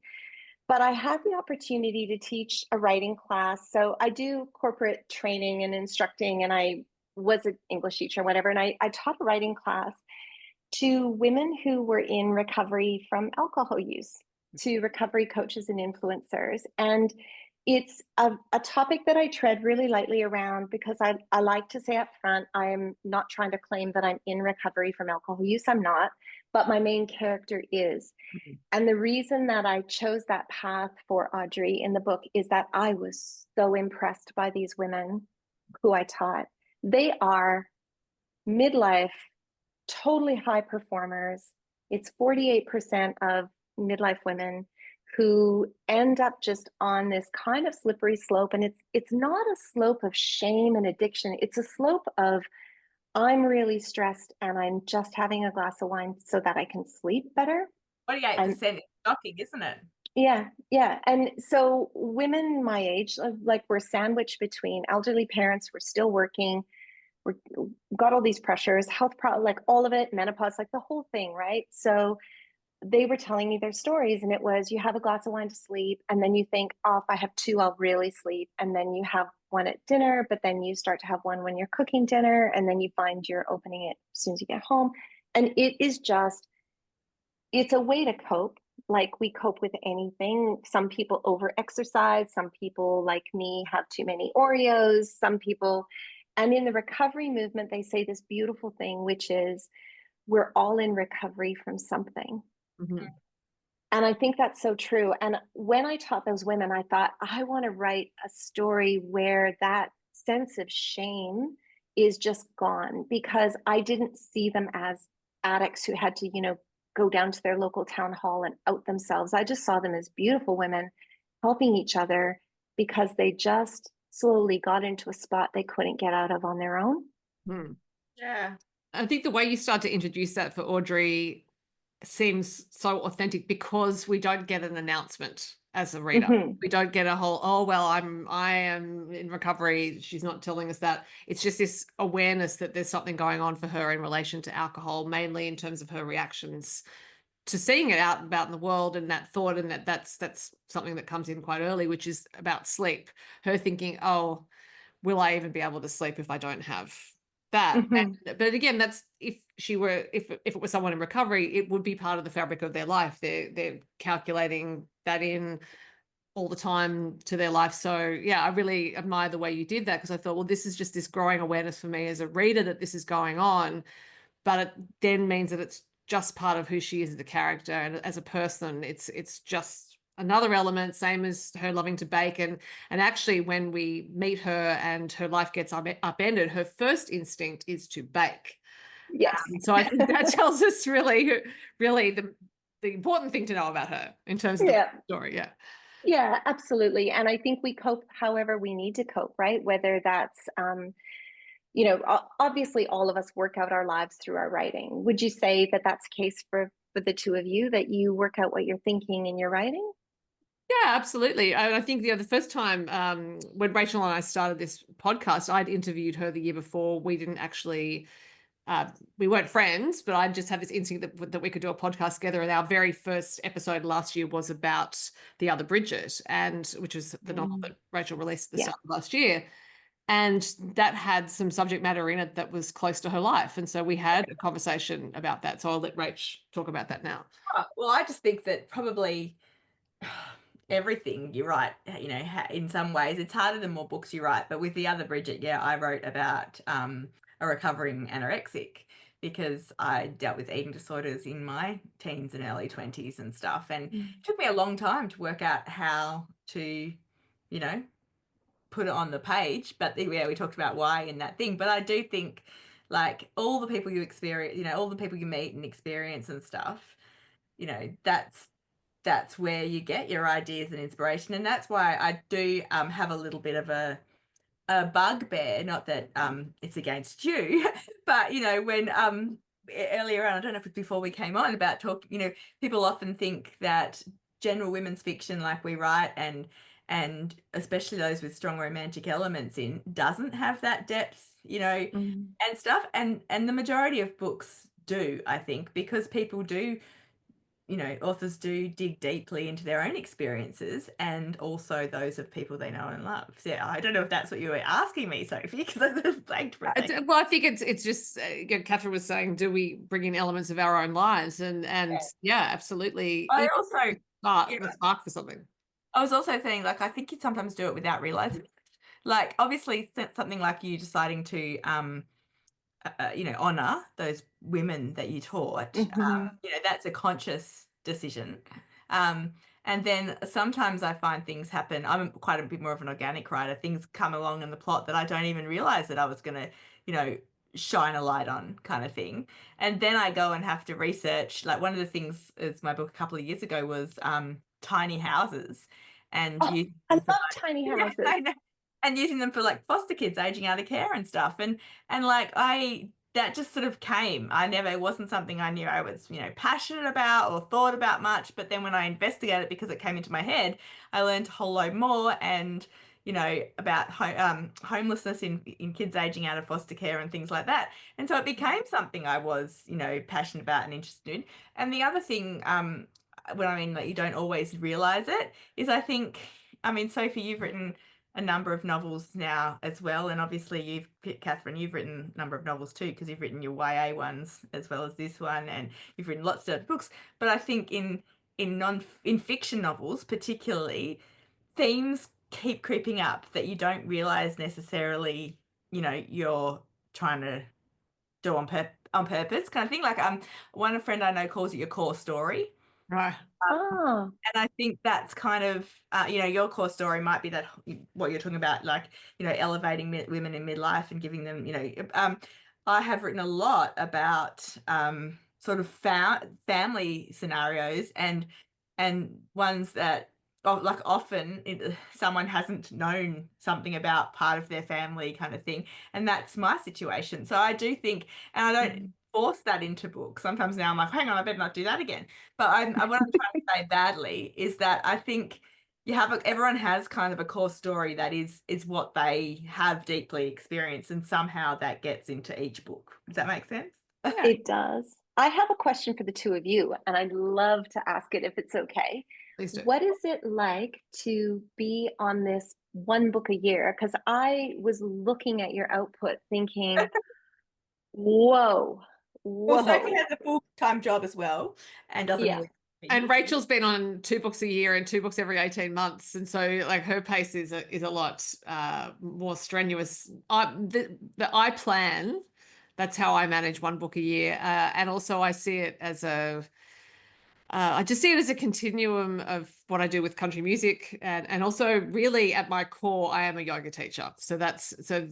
But I had the opportunity to teach a writing class. So I do corporate training and instructing, and I was an English teacher, whatever. And I taught a writing class to women who were in recovery from alcohol use, to recovery coaches and influencers. And it's a topic that I tread really lightly around because I like to say up front, I am not trying to claim that I'm in recovery from alcohol use. I'm not, but my main character is. And the reason that I chose that path for Audrey in the book is that I was so impressed by these women who I taught. They are midlife, totally high performers. It's 48% of midlife women who end up just on this kind of slippery slope. And it's not a slope of shame and addiction. It's a slope of I'm really stressed and I'm just having a glass of wine so that I can sleep better. I'm 48% is shocking, isn't it? Yeah, yeah. And so women my age, like we're sandwiched between elderly parents, we're still working, we're got all these pressures, health problems, like all of it, menopause, like the whole thing, right? So they were telling me their stories, and it was you have a glass of wine to sleep, and then you think, oh, if I have two, I'll really sleep. And then you have one at dinner, but then you start to have one when you're cooking dinner, and then you find you're opening it as soon as you get home. And it is just it's a way to cope like we cope with anything. Some people over exercise, some people like me have too many Oreos, some people, and in the recovery movement they say this beautiful thing, which is we're all in recovery from something. Mm-hmm. And I think that's so true. And when I taught those women, I thought I want to write a story where that sense of shame is just gone, because I didn't see them as addicts who had to, go down to their local town hall and out themselves. I just saw them as beautiful women helping each other because they just slowly got into a spot they couldn't get out of on their own. Hmm. Yeah. I think the way you start to introduce that for Audrey seems so authentic because we don't get an announcement as a reader. Mm-hmm. We don't get a whole, oh, well, I am in recovery. She's not telling us that. It's just this awareness that there's something going on for her in relation to alcohol, mainly in terms of her reactions to seeing it out and about in the world, and that thought, and that's something that comes in quite early, which is about sleep. Her thinking, oh, will I even be able to sleep if I don't have that? Mm-hmm. But again, that's if it was someone in recovery, it would be part of the fabric of their life. They're calculating that in all the time to their life. So yeah, I really admire the way you did that, because I thought, well, this is just this growing awareness for me as a reader that this is going on, but it then means that it's just part of who she is as a character and as a person. It's just another element, same as her loving to bake. And actually, when we meet her and her life gets upended, her first instinct is to bake. Yes. So I think that tells us really the important thing to know about her in terms of the Yeah. story. Yeah. Yeah, absolutely. And I think we cope however we need to cope, right? Whether that's, obviously all of us work out our lives through our writing. Would you say that that's the case for the two of you, that you work out what you're thinking in your writing? Yeah, absolutely. I think the first time when Rachel and I started this podcast, I'd interviewed her the year before. We didn't actually, we weren't friends, but I just had this instinct that we could do a podcast together. And our very first episode last year was about The Other Bridget, and which was the novel that Rachel released at the Yeah. start of last year. And that had some subject matter in it that was close to her life. And so we had a conversation about that. So I'll let Rach talk about that now. Well, I just think that probably everything you write, in some ways, it's harder the more books you write. But with The Other Bridget, yeah, I wrote about a recovering anorexic because I dealt with eating disorders in my teens and early 20s and stuff. And it took me a long time to work out how to, put it on the page. But yeah, we talked about why in that thing. But I do think like all the people you experience, all the people you meet and experience and stuff, that's where you get your ideas and inspiration. And that's why I do have a little bit of a bugbear, not that it's against you, but when earlier on, I don't know if it's before we came on about talking, people often think that general women's fiction like we write and especially those with strong romantic elements in doesn't have that depth, and stuff. And the majority of books do, I think, because people do, authors do dig deeply into their own experiences and also those of people they know and love. So yeah, I don't know if that's what you were asking me, Sophie, because I sort of blanked for a second. Well, I think it's just Catherine was saying, do we bring in elements of our own lives? And yeah, absolutely. I also The spark for something. I was also saying, like, I think you sometimes do it without realizing it. Like, obviously, something like you deciding to honor those women that you taught, that's a conscious decision. And then sometimes I find things happen. I'm quite a bit more of an organic writer. Things come along in the plot that I don't even realize that I was going to, shine a light on, kind of thing. And then I go and have to research. Like, one of the things is my book a couple of years ago was tiny houses, and I love tiny houses. Yeah, I know. And using them for like foster kids aging out of care and stuff. And like that just sort of came. It wasn't something I knew I was, passionate about or thought about much. But then when I investigated it, because it came into my head, I learned a whole load more and, about homelessness in kids aging out of foster care and things like that. And so it became something I was, passionate about and interested in. And the other thing, when I mean that you don't always realize it, is I think, Sophie, you've written a number of novels now as well, and obviously Catherine, you've written a number of novels too, because you've written your YA ones as well as this one, and you've written lots of books. But I think in fiction novels particularly, themes keep creeping up that you don't realize necessarily, you're trying to do on purpose, kind of thing. Like one friend I know calls it your core story. Right. Oh. And I think that's kind of, your core story might be that what you're talking about, like, elevating women in midlife and giving them, I have written a lot about sort of family scenarios and ones that, like, often someone hasn't known something about part of their family, kind of thing. And that's my situation. So I do think, and I don't force that into books. Sometimes now I'm like, hang on, I better not do that again. But what I'm trying to say badly is that I think everyone has kind of a core story that is what they have deeply experienced, and somehow that gets into each book. Does that make sense? Yeah. It does. I have a question for the two of you, and I'd love to ask it if it's okay. Please do. What is it like to be on this one book a year? Because I was looking at your output thinking, whoa, Well, Sophie whoa. has a full-time job as well and doesn't Yeah. really. And Rachel's been on 2 books a year and 2 books every 18 months. And so like her pace is a lot more strenuous. I plan, that's how I manage 1 book a year. And also I see it as I just see it as a continuum of what I do with country music, and also really at my core, I am a yoga teacher. So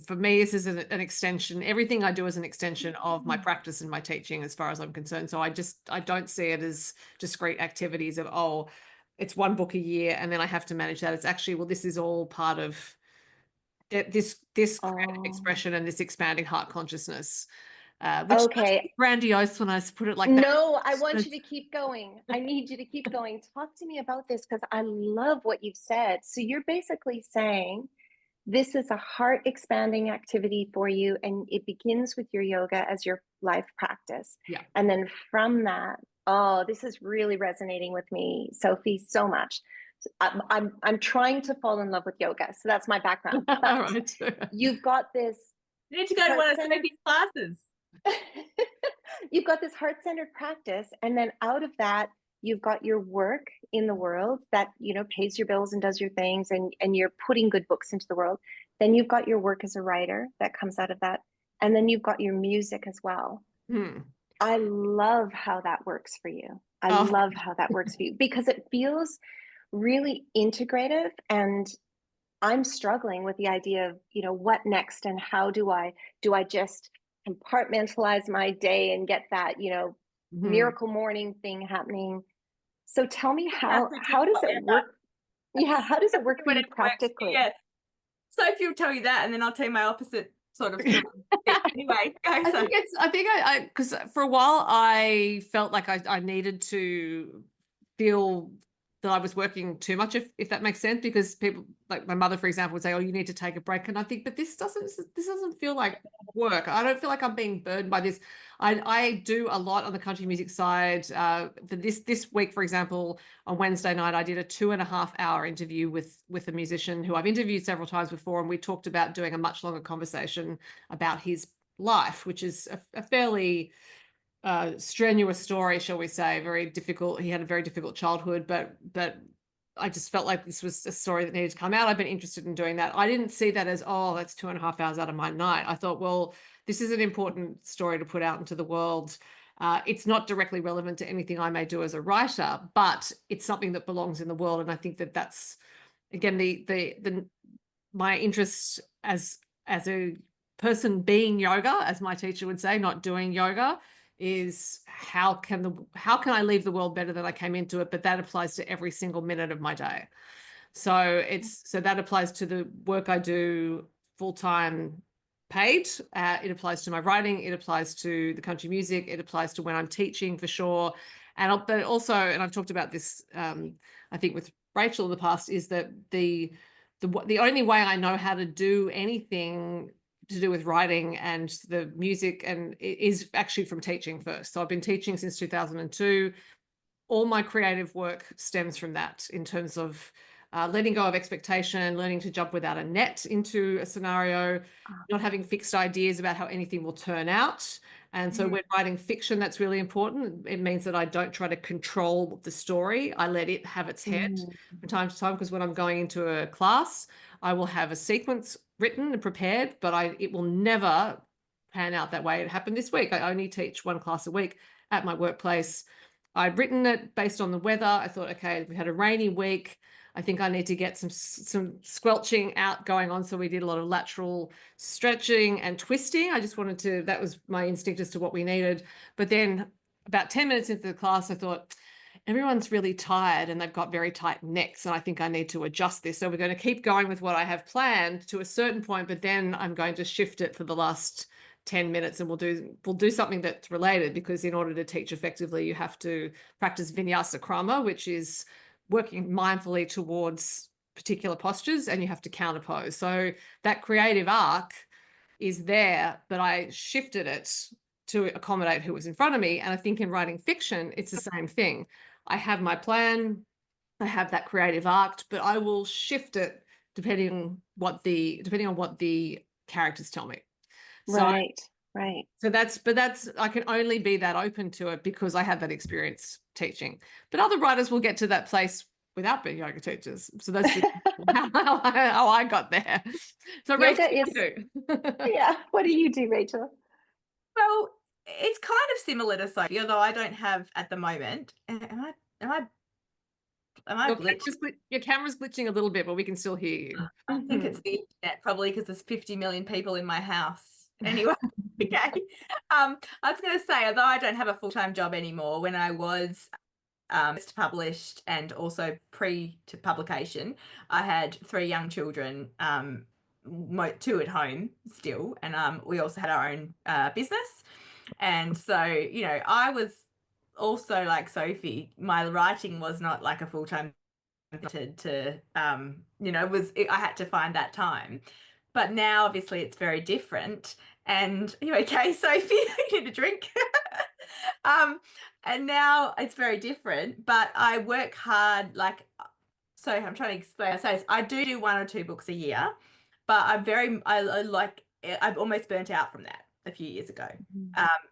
for me, this is an extension. Everything I do is an extension of my practice and my teaching, as far as I'm concerned. So I don't see it as discrete activities of, oh, it's one book a year and then I have to manage that. It's actually, well, this is all part of this creative expression and this expanding heart consciousness. Which Okay. grandiose when I put it like that. No, I want you to keep going. I need you to keep going. Talk to me about this because I love what you've said. So you're basically saying this is a heart expanding activity for you, and it begins with your yoga as your life practice. Yeah. And then from that, oh, this is really resonating with me, Sophie, so much. I'm trying to fall in love with yoga, so that's my background. But Right. you've got this. You need to go to one of Sophie's classes. You've got this heart-centered practice, and then out of that you've got your work in the world that, you know, pays your bills and does your things, and you're putting good books into the world. Then you've got your work as a writer that comes out of that, and then you've got your music as well. I love how that works for you. I love how that works for you, because it feels really integrative, and I'm struggling with the idea of, you know, what next, and how do I just compartmentalize my day and get that, you know, miracle morning thing happening. So tell me, how does it work? Yeah, how does it work for you practically? Yeah. Sophie will tell you that, and then I'll tell you my opposite sort of thing. Anyway, go. I think because for a while I felt like I needed to feel that I was working too much, if that makes sense, because people like my mother, for example, would say, oh, you need to take a break. And I think, but this doesn't feel like work. I don't feel like I'm being burdened by this. I do a lot on the country music side. For this week, for example, on Wednesday night, I did a 2.5-hour interview with a musician who I've interviewed several times before. And we talked about doing a much longer conversation about his life, which is a fairly strenuous story, shall we say. Very difficult. He had a very difficult childhood, but I just felt like this was a story that needed to come out. I've been interested in doing that. I didn't see that as, oh, that's 2.5 hours out of my night. I thought, well, this is an important story to put out into the world. It's not directly relevant to anything I may do as a writer, but it's something that belongs in the world. And I think that that's, again, the my interest as a person being yoga, as my teacher would say, not doing yoga, is how can I leave the world better than I came into it? But that applies to every single minute of my day. So that applies to the work I do full-time paid. It applies to my writing. It applies to the country music. It applies to when I'm teaching, for sure. But also, and I've talked about this, I think with Rachel in the past, is that the only way I know how to do anything to do with writing and the music and it is actually from teaching first. So I've been teaching since 2002. All my creative work stems from that, in terms of letting go of expectation, learning to jump without a net into a scenario, not having fixed ideas about how anything will turn out. And so when writing fiction, that's really important. It means that I don't try to control the story. I let it have its head from time to time, because when I'm going into a class, I will have a sequence written and prepared, but it will never pan out that way. It happened this week. I only teach one class a week at my workplace. I'd written it based on the weather. I thought, okay, we had a rainy week. I think I need to get some squelching out going on. So we did a lot of lateral stretching and twisting. I just wanted to, that was my instinct as to what we needed. But then about 10 minutes into the class, I thought, everyone's really tired and they've got very tight necks, and I think I need to adjust this. So we're going to keep going with what I have planned to a certain point, but then I'm going to shift it for the last 10 minutes and we'll do something that's related, because in order to teach effectively, you have to practice vinyasa krama, which is working mindfully towards particular postures, and you have to counterpose. So that creative arc is there, but I shifted it to accommodate who was in front of me. And I think in writing fiction, it's the same thing. I have my plan, I have that creative arc, but I will shift it depending on what the characters tell me. So, right. So that's I can only be that open to it because I have that experience teaching. But other writers will get to that place without being yoga teachers. So that's just how I got there. So Yoga Rachel, yeah. What do you do, Rachel? Well, it's kind of similar to Sophie, although I don't have at the moment. Am I Am I glitched? Your camera's glitching a little bit, but we can still hear you. I think it's the internet, probably, because there's 50 million people in my house. Anyway, okay. I was going to say, although I don't have a full-time job anymore, when I was published and also pre to publication, I had 3 young children, 2 at home still, and we also had our own business. And so, you know, I was also like Sophie, my writing was not like a full-time to you know, I had to find that time. But now obviously it's very different. And you okay, Sophie? You need a drink. And now it's very different, but I work hard, like, so I'm trying to explain. So I do 1 or 2 books a year, but I've almost burnt out from that a few years ago.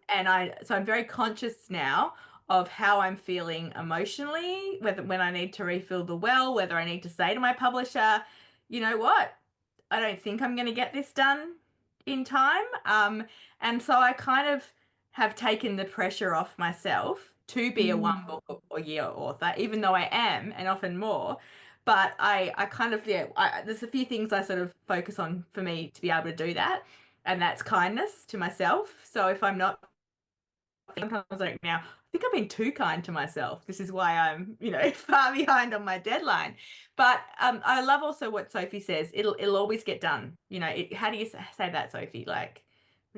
And I'm very conscious now of how I'm feeling emotionally, when I need to refill the well, whether I need to say to my publisher, you know what, I don't think I'm going to get this done in time. And so I kind of have taken the pressure off myself to be a 1 book a year author, even though I am, and often more. But I kind of, there's a few things I sort of focus on for me to be able to do that. And that's kindness to myself. So if I'm not, sometimes like now, I think I've been too kind to myself. This is why I'm, you know, far behind on my deadline. But I love also what Sophie says. It'll always get done. You know, how do you say that, Sophie? Like,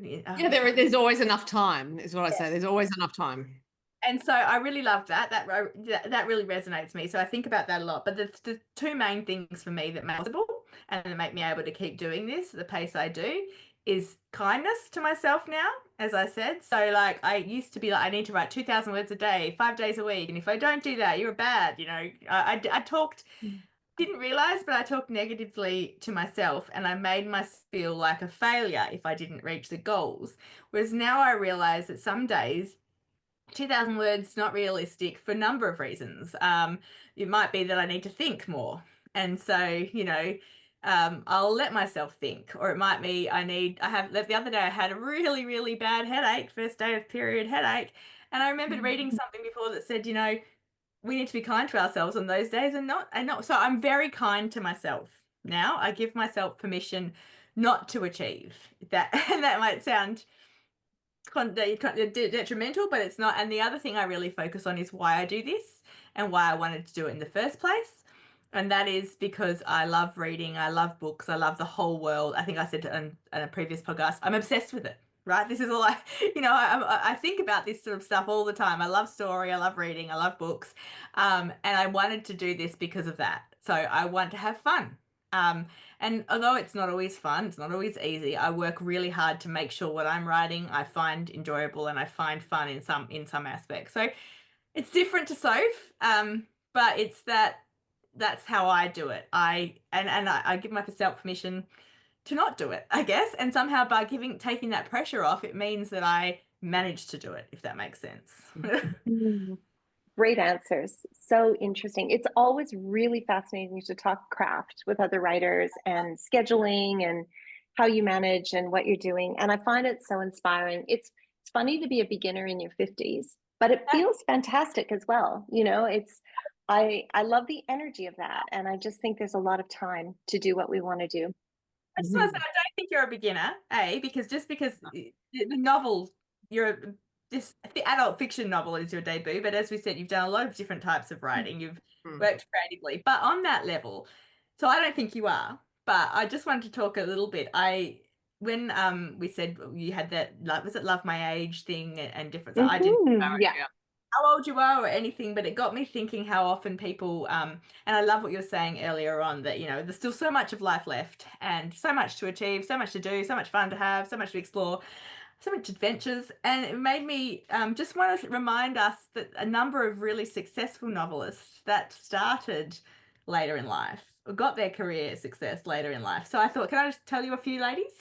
Yeah, there's always enough time, is what I say. There's always enough time. And so I really love that. That really resonates with me. So I think about that a lot. But the 2 main things for me that make it possible and that make me able to keep doing this at the pace I do is kindness to myself now, as I said. So like I used to be like, I need to write 2,000 words a day, 5 days a week. And if I don't do that, you're bad. You know, I talked, didn't realize, but I talked negatively to myself, and I made myself feel like a failure if I didn't reach the goals. Whereas now I realize that some days 2,000 words not realistic for a number of reasons. It might be that I need to think more, and so, you know, I'll let myself think, or it might be the other day I had a really, really bad headache, first day of period headache, and I remembered reading something before that said, you know, we need to be kind to ourselves on those days, and not. So I'm very kind to myself now. I give myself permission not to achieve that, and that might sound detrimental, but it's not. And the other thing I really focus on is why I do this and why I wanted to do it in the first place. And that is because I love reading, I love books, I love the whole world. I think I said in a previous podcast, I'm obsessed with it, right? This is all you know, I think about this sort of stuff all the time. I love story, I love reading, I love books. And I wanted to do this because of that. So I want to have fun. And although it's not always fun, it's not always easy, I work really hard to make sure what I'm writing I find enjoyable and I find fun in some aspects. So it's different to Soph, but it's that's how I do it. I give myself permission to not do it, I guess. And somehow by taking that pressure off, it means that I manage to do it, if that makes sense. Great answers. So interesting. It's always really fascinating to talk craft with other writers and scheduling and how you manage and what you're doing. And I find it so inspiring. It's funny to be a beginner in your 50s, but it feels fantastic as well. You know, I love the energy of that. And I just think there's a lot of time to do what we want to do. I just want to say, I don't think you're a beginner, because the novel, this the adult fiction novel is your debut, but as we said, you've done a lot of different types of writing. You've worked creatively, but on that level, so I don't think you are. But I just wanted to talk a little bit. When we said you had that, was it Love My Age thing and different, so I didn't know how old you are or anything, but it got me thinking how often people, and I love what you were saying earlier on, that, you know, there's still so much of life left and so much to achieve, so much to do, so much fun to have, so much to explore, so much adventures. And it made me just want to remind us that a number of really successful novelists that started later in life got their career success later in life. So I thought, can I just tell you a few, ladies?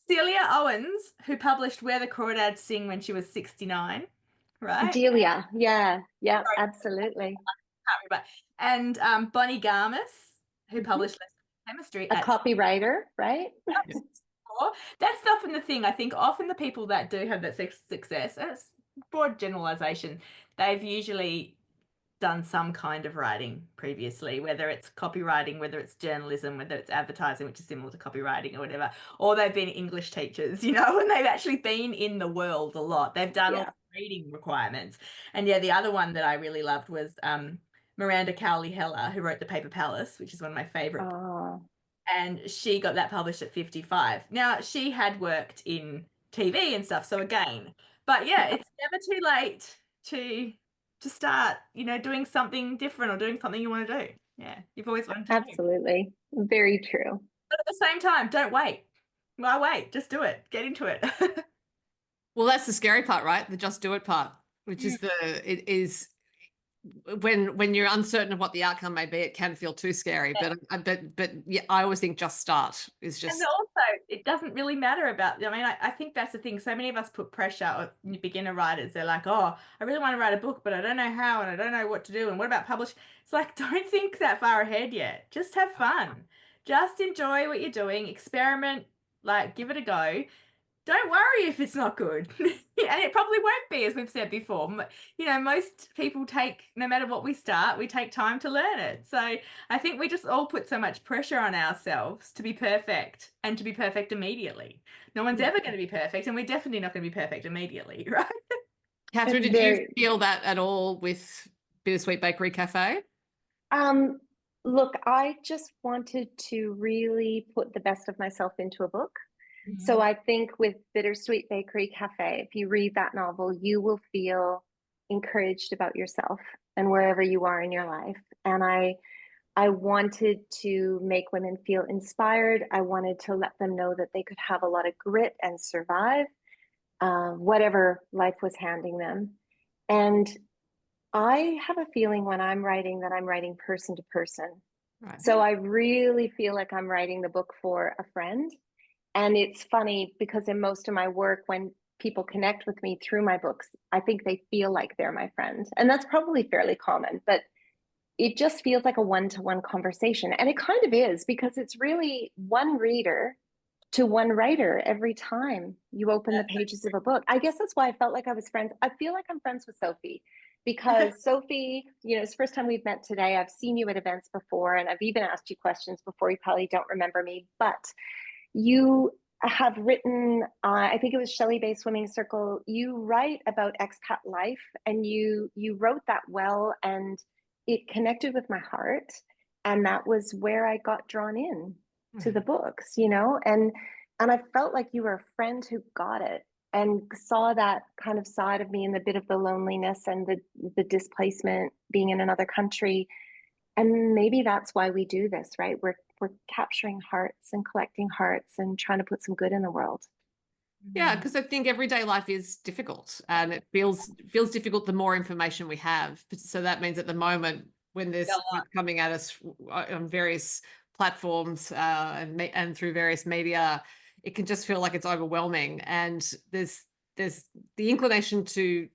Celia Owens, who published Where the Crawdads Sing when she was 69, right? Delia, yeah, absolutely. And Bonnie Garmus, who published Chemistry. A copywriter, right? That's often the thing. I think often the people that do have that success, broad generalization, they've usually done some kind of writing previously, whether it's copywriting, whether it's journalism, whether it's advertising, which is similar to copywriting or whatever, or they've been English teachers, and they've actually been in the world a lot. They've done all the reading requirements. And yeah, the other one that I really loved was Miranda Cowley Heller, who wrote The Paper Palace, which is one of my favorite. And she got that published at 55. Now, she had worked in TV and stuff, so again, but yeah, it's never too late to start, doing something different or doing something you want to do. Yeah, you've always wanted to do. Absolutely. Very true. But at the same time, don't wait. Why wait? Just do it. Get into it. Well, that's the scary part, right? The just do it part, which is it is when you're uncertain of what the outcome may be, it can feel too scary. But yeah, I always think just start is just. And also, it doesn't really matter about. I mean, I think that's the thing. So many of us put pressure on beginner writers. They're like, oh, I really want to write a book, but I don't know how, and I don't know what to do. And what about publish? It's like, don't think that far ahead yet. Just have fun. Just enjoy what you're doing. Experiment. Like, give it a go. Don't worry if it's not good. And it probably won't be, as we've said before. Most people no matter what we start, we take time to learn it. So I think we just all put so much pressure on ourselves to be perfect and to be perfect immediately. No one's ever going to be perfect, and we're definitely not going to be perfect immediately, right? Catherine, did you feel that at all with Bittersweet Bakery Cafe? Look, I just wanted to really put the best of myself into a book. So I think with Bittersweet Bakery Cafe, if you read that novel, you will feel encouraged about yourself and wherever you are in your life. And I wanted to make women feel inspired. I wanted to let them know that they could have a lot of grit and survive whatever life was handing them. And I have a feeling when I'm writing that I'm writing person to person. Right. So I really feel like I'm writing the book for a friend. And it's funny because in most of my work, when people connect with me through my books, I think they feel like they're my friend. And that's probably fairly common, but it just feels like a one-to-one conversation. And it kind of is, because it's really one reader to one writer every time you open the pages of a book. I guess that's why I felt like I was friends. I feel like I'm friends with Sophie, because Sophie, it's the first time we've met today. I've seen you at events before, and I've even asked you questions before. You probably don't remember me, but you have written, I think it was Shelley Bay Swimming Circle. You write about expat life, and you wrote that well, and it connected with my heart. And that was where I got drawn in to the books, and I felt like you were a friend who got it and saw that kind of side of me, and the bit of the loneliness and the displacement, being in another country. And maybe that's why we do this, right? We're capturing hearts and collecting hearts and trying to put some good in the world. Yeah, because I think everyday life is difficult, and it feels difficult the more information we have. So that means at the moment, when there's coming at us on various platforms and through various media, it can just feel like it's overwhelming. And there's the inclination to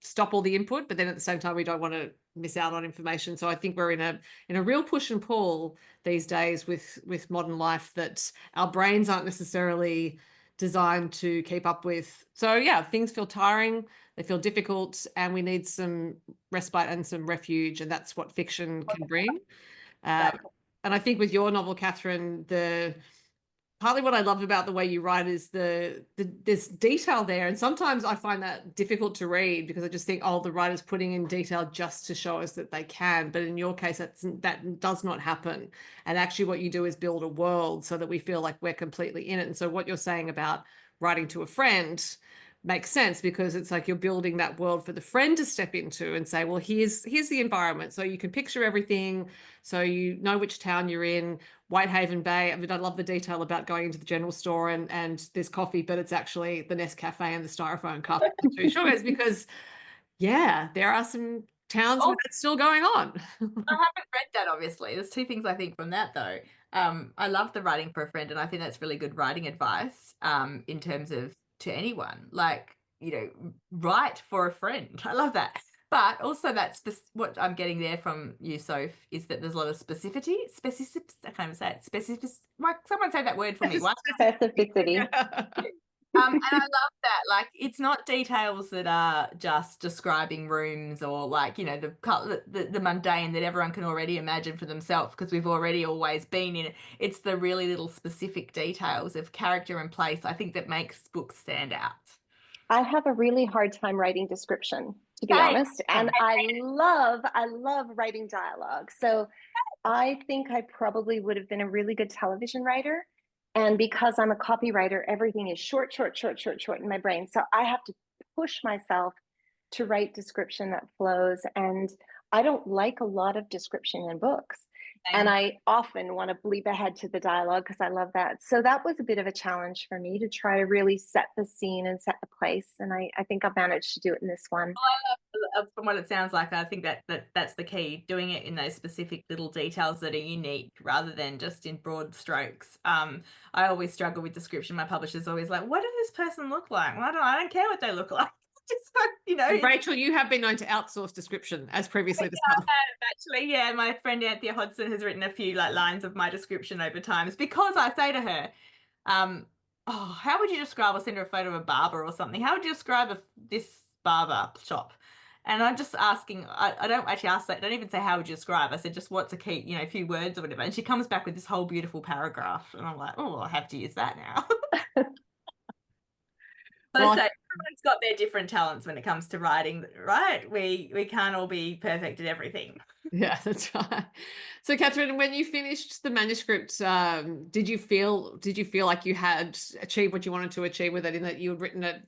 stop all the input, but then at the same time, we don't want to miss out on information. So I think we're in a real push and pull these days with modern life that our brains aren't necessarily designed to keep up with. So yeah, things feel tiring, they feel difficult, and we need some respite and some refuge, and that's what fiction can bring. And I think with your novel, Catherine, partly what I love about the way you write is there's detail there. And sometimes I find that difficult to read because I just think, the writer's putting in detail just to show us that they can. But in your case, that does not happen. And actually what you do is build a world so that we feel like we're completely in it. And so what you're saying about writing to a friend makes sense, because it's like you're building that world for the friend to step into and say, well, here's the environment. So you can picture everything. So you know which town you're in. Whitehaven Bay. I mean, I love the detail about going into the general store and there's coffee, but it's actually the Nest Cafe and the styrofoam cup and 2 sugars, because there are some towns where that's still going on. I haven't read that, obviously. There's 2 things I think from that, though. I love the writing for a friend, and I think that's really good writing advice in terms of to anyone. Like, write for a friend. I love that. But also that's what I'm getting there from you, Soph, is that there's a lot of specificity. I can't even say it. Someone say that word for me. Specificity. And I love that. Like, it's not details that are just describing rooms or like, the mundane that everyone can already imagine for themselves because we've already always been in it. It's the really little specific details of character and place, I think, that makes books stand out. I have a really hard time writing description, to be Same. honest. And I love writing dialogue. So I think I probably would have been a really good television writer. And because I'm a copywriter, everything is short, short, short, short, short in my brain. So I have to push myself to write description that flows. And I don't like a lot of description in books. And Same. I often want to bleep ahead to the dialogue because I love that. So that was a bit of a challenge for me to try to really set the scene and set the place. And I think I've managed to do it in this one. From what it sounds like, I think that's the key, doing it in those specific little details that are unique rather than just in broad strokes. I always struggle with description. My publisher's always like, what does this person look like? Well, I don't care what they look like. Just And Rachel, you have been known to outsource description, as previously discussed. Actually, yeah, my friend Anthea Hodson has written a few like lines of my description over time. It's because I say to her, how would you describe, I'll send her a photo of a barber or something. How would you describe this barber shop? And I'm just asking, I don't actually ask that. I don't even say, how would you describe? I said, just what's a key, a few words or whatever. And she comes back with this whole beautiful paragraph. And I'm like, oh, I have to use that now. Well, So everyone's got their different talents when it comes to writing, right? We can't all be perfect at everything. yeah, that's right. So, Catherine, when you finished the manuscript, did you feel like you had achieved what you wanted to achieve with it, in that you had written it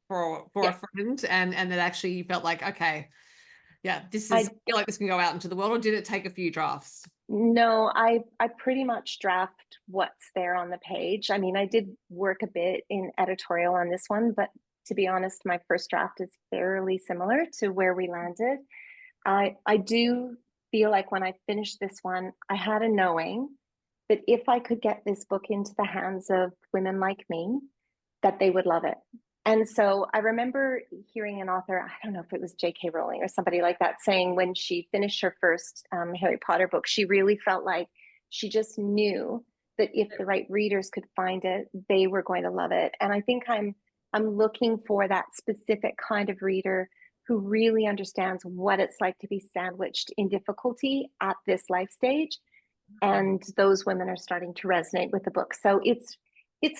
for a friend, and that actually you felt like, okay, yeah, I feel like this can go out into the world, or did it take a few drafts? No, I pretty much draft what's there on the page. I mean, I did work a bit in editorial on this one, but to be honest, my first draft is fairly similar to where we landed. I do feel like when I finished this one, I had a knowing that if I could get this book into the hands of women like me, that they would love it. And so I remember hearing an author, I don't know if it was J.K. Rowling or somebody like that, saying when she finished her first Harry Potter book, she really felt like she just knew that if the right readers could find it, they were going to love it. And I think I'm looking for that specific kind of reader who really understands what it's like to be sandwiched in difficulty at this life stage. And those women are starting to resonate with the book. So it's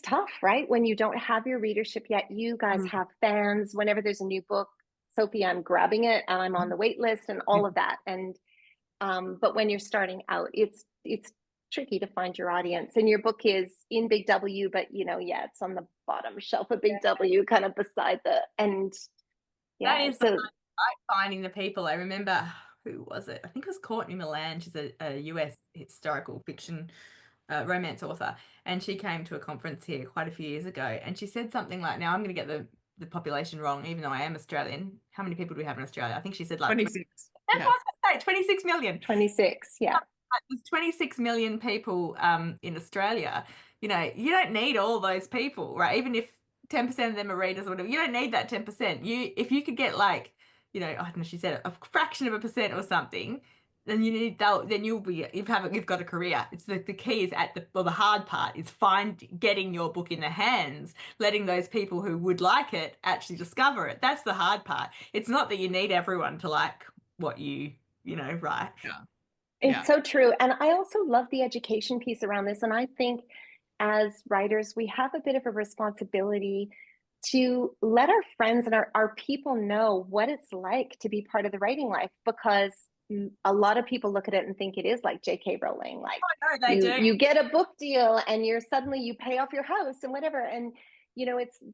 tough, right? When you don't have your readership yet. You guys have fans. Whenever there's a new book, Sophie, I'm grabbing it and I'm on the wait list and all of that. And but when you're starting out, it's tricky to find your audience. And your book is in Big W, but it's on the bottom shelf of Big W, kind of beside the end. Yeah, that is so finding the people. I remember, who was it? I think it was Courtney Milan. She's a US historical fiction romance author, and she came to a conference here quite a few years ago, and she said something like, now I'm going to get the population wrong, even though I am Australian. How many people do we have in Australia? I think she said like 26. That's what I was going to say, 26 million. 26, yeah. There's 26 million people in Australia. You don't need all those people, right? Even if 10% of them are readers or whatever, you don't need that 10%. If you could get like, I don't know, she said a fraction of a percent or something, then you've got a career. It's the key is the hard part is getting your book in the hands, letting those people who would like it actually discover it. That's the hard part. It's not that you need everyone to like what you write. Yeah. It's so true. And I also love the education piece around this. And I think as writers, we have a bit of a responsibility to let our friends and our people know what it's like to be part of the writing life, because a lot of people look at it and think it is like J.K. Rowling, like you get a book deal and you pay off your house and whatever. And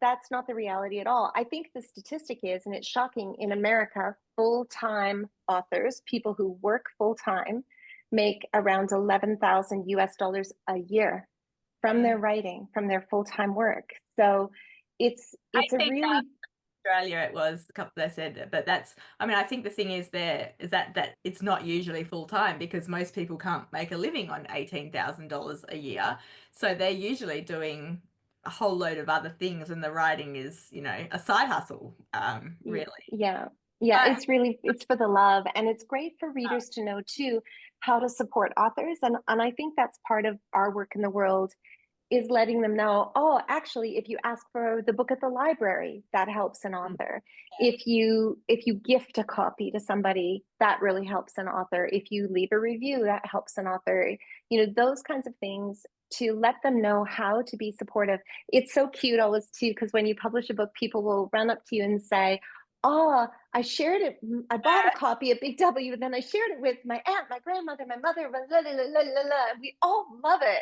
that's not the reality at all. I think the statistic is, and it's shocking, in America, full-time authors, people who work full-time, make around $11,000 a year from their writing, from their full-time work. So it's a really Australia it was a couple they said, but I think the thing is that it's not usually full-time, because most people can't make a living on $18,000 a year, so they're usually doing a whole load of other things, and the writing is a side hustle, really. Yeah, it's for the love, and it's great for readers to know too how to support authors, and I think that's part of our work in the world is letting them know, oh, actually, if you ask for the book at the library, that helps an author. If you gift a copy to somebody, that really helps an author. If you leave a review, that helps an author. Those kinds of things, to let them know how to be supportive. It's so cute always too, because when you publish a book, people will run up to you and say, oh, I shared it. I bought a copy at Big W, and then I shared it with my aunt, my grandmother, my mother, blah, blah, blah, blah, blah. We all love it.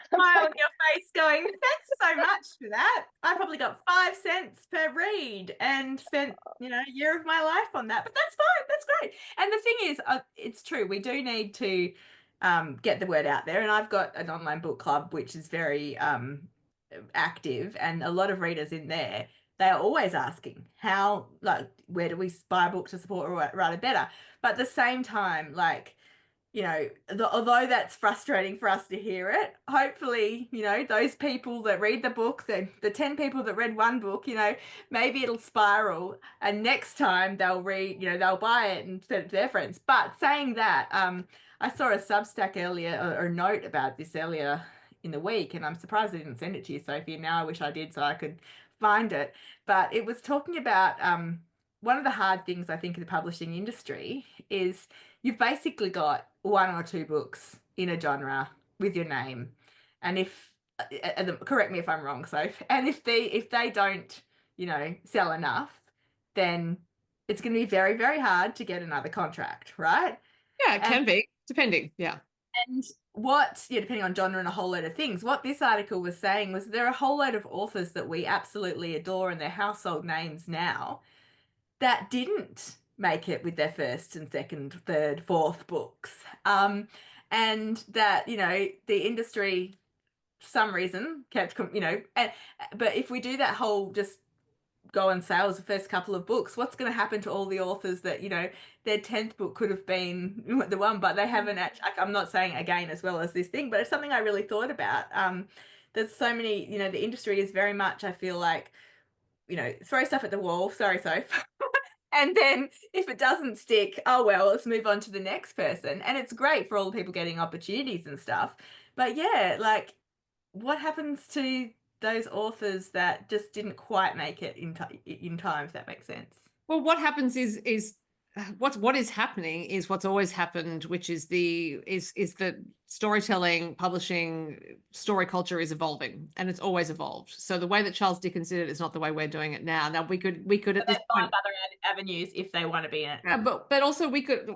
Smile on your face going, thanks so much for that. I probably got 5 cents per read and spent, a year of my life on that. But that's fine. That's great. And the thing is, it's true. We do need to get the word out there. And I've got an online book club, which is very active, and a lot of readers in there. They are always asking where do we buy a book to support a writer better? But at the same time, although that's frustrating for us to hear it, hopefully, those people that read the book, the 10 people that read one book, maybe it'll spiral, and next time they'll read, they'll buy it and send it to their friends. But saying that, I saw a Substack earlier, or a note about this earlier in the week, and I'm surprised I didn't send it to you, Sophie. Now I wish I did so I could find it. But it was talking about one of the hard things I think in the publishing industry is you've basically got 1 or 2 books in a genre with your name, and correct me if I'm wrong, Soph, and if they don't, sell enough, then it's going to be very, very hard to get another contract, right? Yeah, it can be, depending. Yeah. And depending on genre and a whole load of things, what this article was saying was there are a whole load of authors that we absolutely adore and they're household names now that didn't make it with their first and second, third, fourth books. And that, the industry, for some reason, kept, but if we do that whole just go on sales the first couple of books, what's going to happen to all the authors that, their 10th book could have been the one, but they haven't actually, I'm not saying again as well as this thing, but it's something I really thought about. There's so many, the industry is very much, I feel like, throw stuff at the wall. Sorry, Soph. And then if it doesn't stick, oh, well, let's move on to the next person. And it's great for all the people getting opportunities and stuff. But yeah, what happens to those authors that just didn't quite make it in time, if that makes sense? Well, what happens is what is happening is what's always happened, which is that storytelling, publishing, story culture is evolving, and it's always evolved. So the way that Charles Dickens did it is not the way we're doing it now. Now we could at this point, other avenues if they want to be in it. But also we could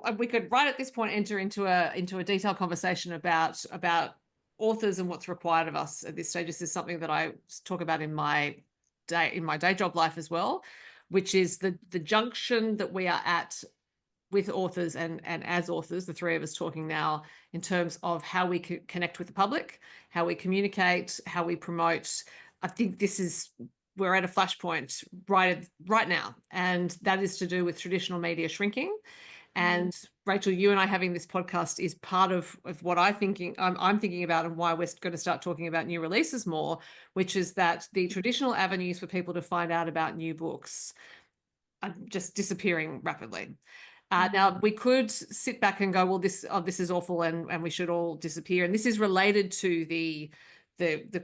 right at this point enter into a detailed conversation about authors and what's required of us at this stage. This is something that I talk about in my day job life as well, which is the junction that we are at with authors and as authors, the three of us talking now, in terms of how we connect with the public, how we communicate, how we promote. I think we're at a flashpoint right now, and that is to do with traditional media shrinking. And Rachel, you and I having this podcast is part of what I'm thinking about, and why we're going to start talking about new releases more, which is that the traditional avenues for people to find out about new books are just disappearing rapidly. Now we could sit back and go, well, this is awful, and we should all disappear. And this is related to the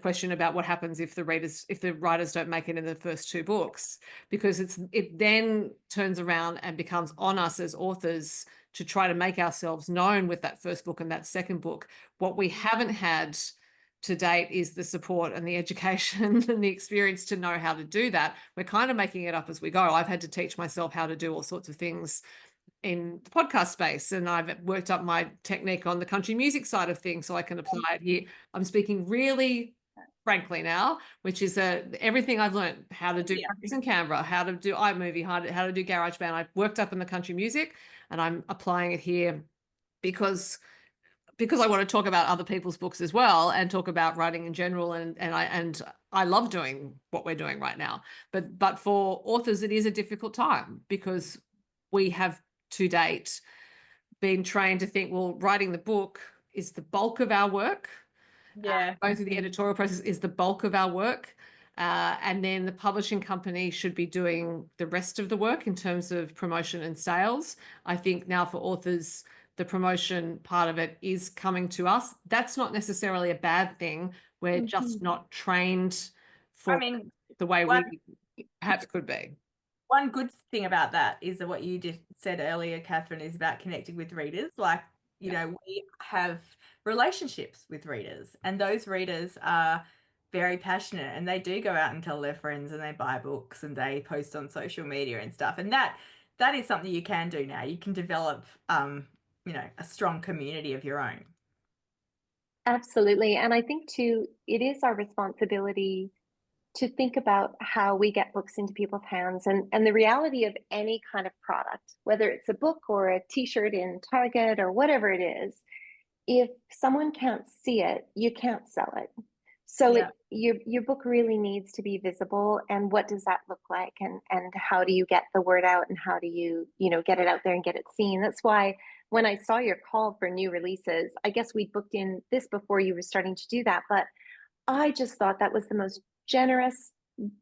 question about what happens if the writers don't make it in the first 2 books, because it then turns around and becomes on us as authors to try to make ourselves known with that first book and that second book. What we haven't had to date is the support and the education and the experience to know how to do that. We're kind of making it up as we go. I've had to teach myself how to do all sorts of things in the podcast space, and I've worked up my technique on the country music side of things so I can apply it here. I'm speaking really frankly now, which is everything I've learned, how to do practice in Canberra, how to do iMovie, how to do GarageBand. I've worked up in the country music, and I'm applying it here because I want to talk about other people's books as well, and talk about writing in general. And I love doing what we're doing right now. But for authors, it is a difficult time, because we have to date been trained to think, well, writing the book is the bulk of our work. Going through the editorial process is the bulk of our work. And then the publishing company should be doing the rest of the work in terms of promotion and sales. I think now for authors, the promotion part of it is coming to us. That's not necessarily a bad thing, We're just not trained for I mean, the way one, we perhaps could be. one good thing about that is that what you just said earlier, Catherine, is about connecting with readers. Like, you know, we have relationships with readers, and those readers are very passionate, and they do go out and tell their friends, and they buy books, and they post on social media and stuff. And that is something you can do now. You can develop, you know, a strong community of your own. Absolutely. And I think too, it is our responsibility to think about how we get books into people's hands, and the reality of any kind of product, whether it's a book or a t-shirt in Target or whatever it is. If someone can't see it, you can't sell it. So Yeah. your book really needs to be visible. And what does that look like? And how do you get the word out? And how do you, get it out there and get it seen? That's why when I saw your call for new releases, I guess we booked in this before you were starting to do that. But I just thought that was the most generous,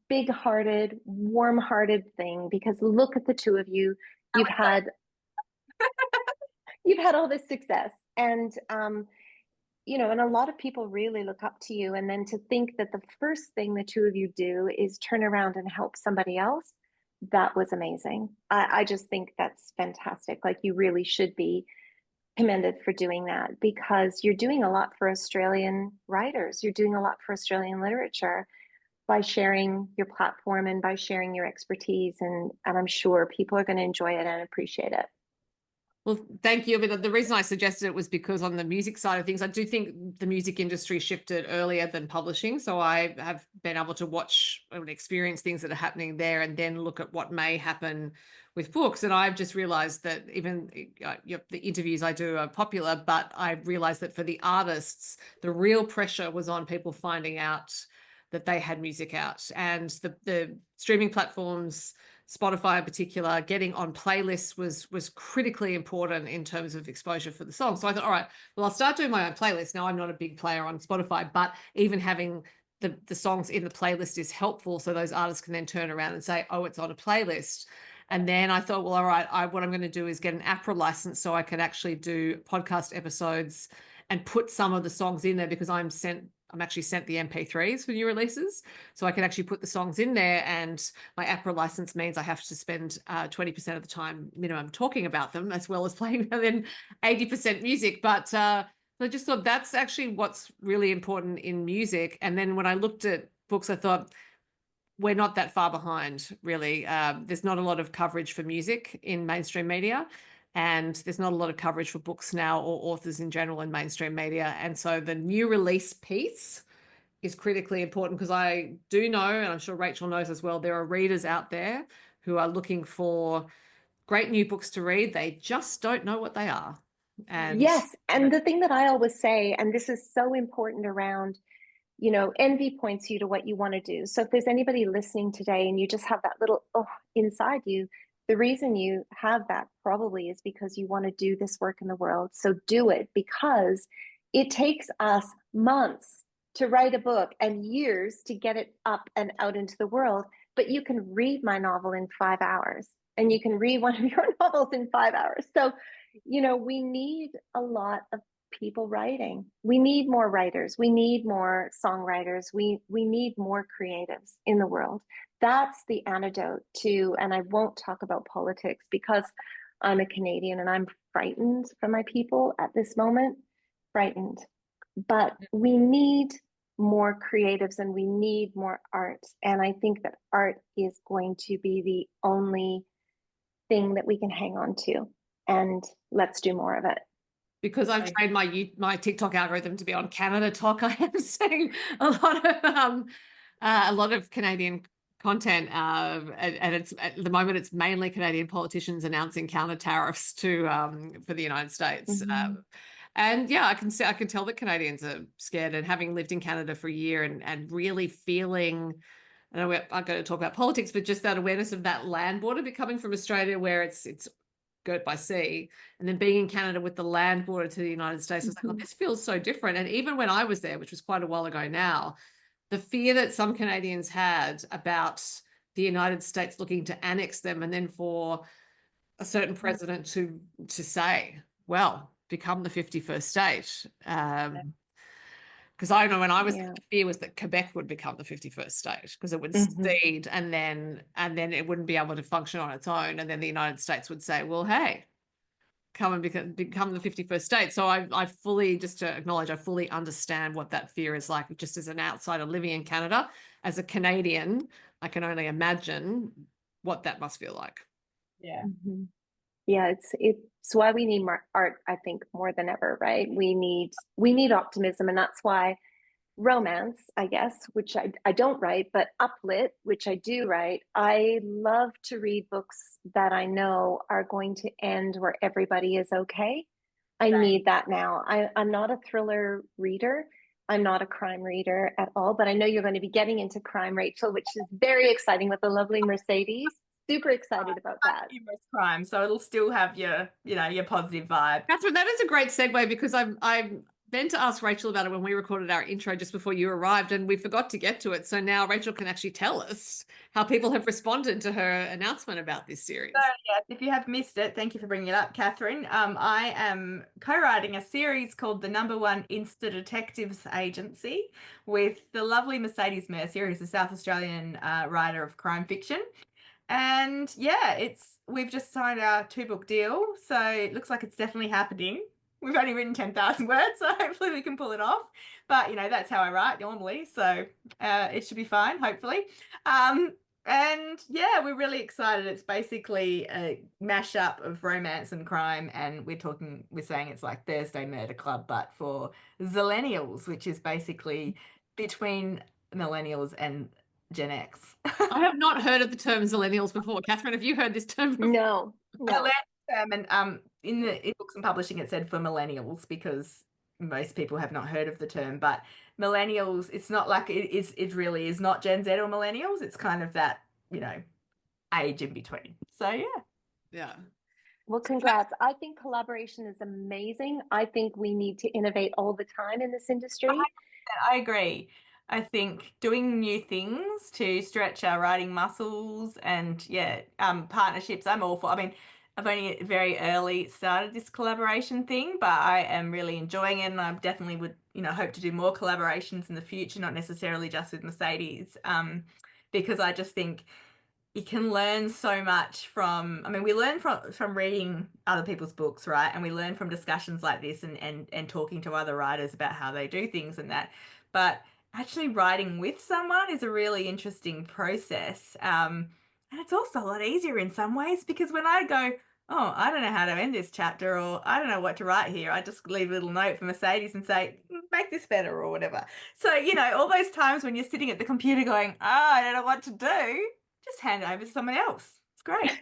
big-hearted, warm-hearted thing, because look at the two of you. You've had all this success, and and a lot of people really look up to you. And then to think that the first thing the two of you do is turn around and help somebody else, that was amazing. I just think that's fantastic. Like, you really should be commended for doing that, because you're doing a lot for Australian writers. You're doing a lot for Australian literature by sharing your platform and by sharing your expertise. And I'm sure people are going to enjoy it and appreciate it. Well, thank you. I mean, the reason I suggested it was because on the music side of things, I do think the music industry shifted earlier than publishing. So I have been able to watch and experience things that are happening there, and then look at what may happen with books. And I've just realized that even the interviews I do are popular, but I realized that for the artists, the real pressure was on people finding out that they had music out, and the streaming platforms, Spotify in particular, getting on playlists was critically important in terms of exposure for the song. So I thought, all right, well, I'll start doing my own playlist. Now, I'm not a big player on Spotify, but even having the songs in the playlist is helpful, so those artists can then turn around and say, oh, it's on a playlist. And then I thought, well, all right, what I'm going to do is get an APRA license so I can actually do podcast episodes and put some of the songs in there, because I'm actually sent the MP3s for new releases, so I can actually put the songs in there. And my APRA license means I have to spend 20% of the time minimum talking about them, as well as playing them, then 80% music. But I just thought that's actually what's really important in music. And then when I looked at books, I thought, we're not that far behind, really. There's not a lot of coverage for music in mainstream media, and there's not a lot of coverage for books now, or authors in general, in mainstream media. And so the new release piece is critically important, because I do know, and I'm sure Rachel knows as well, there are readers out there who are looking for great new books to read. They just don't know what they are. And Yes. And the thing that I always say, and this is so important around, envy points you to what you want to do. So if there's anybody listening today and you just have that little inside you, the reason you have that probably is because you want to do this work in the world. So do it, because it takes us months to write a book and years to get it up and out into the world. But you can read my novel in 5 hours, and you can read one of your novels in 5 hours. So, we need a lot of people writing. We need more writers. We need more songwriters. We need more creatives in the world. That's the antidote to, and I won't talk about politics because I'm a Canadian and I'm frightened for my people at this moment, frightened. But we need more creatives and we need more art. And I think that art is going to be the only thing that we can hang on to. And let's do more of it. Because I've trained my TikTok algorithm to be on Canada Talk, I am seeing a lot of Canadian content, and it's at the moment it's mainly Canadian politicians announcing counter tariffs for the United States. Mm-hmm. And yeah, I can tell that Canadians are scared. And having lived in Canada for a year and really feeling, I know I'm going to talk about politics, but just that awareness of that land border, coming from Australia where it's girt by sea, and then being in Canada with the land border to the United States, I was like, oh, this feels so different. And even when I was there, which was quite a while ago now, the fear that some Canadians had about the United States looking to annex them, and then for a certain president to say, well, become the 51st state. Because I know when I was, Yeah. the fear was that Quebec would become the 51st state because it would Mhm. cede and then it wouldn't be able to function on its own. And then the United States would say, well, hey, come and become the 51st state. So I fully, just to acknowledge, I fully understand what that fear is like, just as an outsider living in Canada. As a Canadian, I can only imagine what that must feel like. Yeah. Mhm. Yeah, it's why we need more art, I think, more than ever, right? We need optimism, and that's why romance, I guess, which I don't write, but uplit, which I do write. I love to read books that I know are going to end where everybody is okay. I Same. need that now. I'm not a thriller reader. I'm not a crime reader at all, but I know you're going to be getting into crime, Rachel, which is very exciting with the lovely Mercedes. Super excited about that. Humorous crime, so it'll still have your, your positive vibe. Catherine, that is a great segue because I'm meant to ask Rachel about it when we recorded our intro just before you arrived, and we forgot to get to it. So now Rachel can actually tell us how people have responded to her announcement about this series. So yes, if you have missed it, thank you for bringing it up, Catherine. I am co-writing a series called The Number One Insta Detectives Agency with the lovely Mercedes Mercier, who's a South Australian writer of crime fiction. And yeah, we've just signed our 2-book deal, so it looks like it's definitely happening. We've only written 10,000 words, so hopefully we can pull it off. But that's how I write normally, so it should be fine, hopefully. And yeah, we're really excited. It's basically a mashup of romance and crime, and we're saying it's like Thursday Murder Club, but for zillennials, which is basically between millennials and Gen X. I have not heard of the term zillennials before. Catherine, have you heard this term before? No, no. And in books and publishing it said for millennials because most people have not heard of the term, but millennials, it's not like it really is not Gen Z or millennials. It's kind of that, age in between. So yeah. Yeah. Well, congrats. I think collaboration is amazing. I think we need to innovate all the time in this industry. I agree. I think doing new things to stretch our writing muscles and partnerships, I'm all for. I mean, I've only very early started this collaboration thing, but I am really enjoying it, and I definitely would, hope to do more collaborations in the future, not necessarily just with Mercedes, because I just think you can learn so much we learn from reading other people's books, right? And we learn from discussions like this and talking to other writers about how they do things and that. But actually writing with someone is a really interesting process. And it's also a lot easier in some ways because when I go, oh, I don't know how to end this chapter, or I don't know what to write here, I just leave a little note for Mercedes and say, make this better or whatever. So, all those times when you're sitting at the computer going, oh, I don't know what to do, just hand it over to someone else. It's great.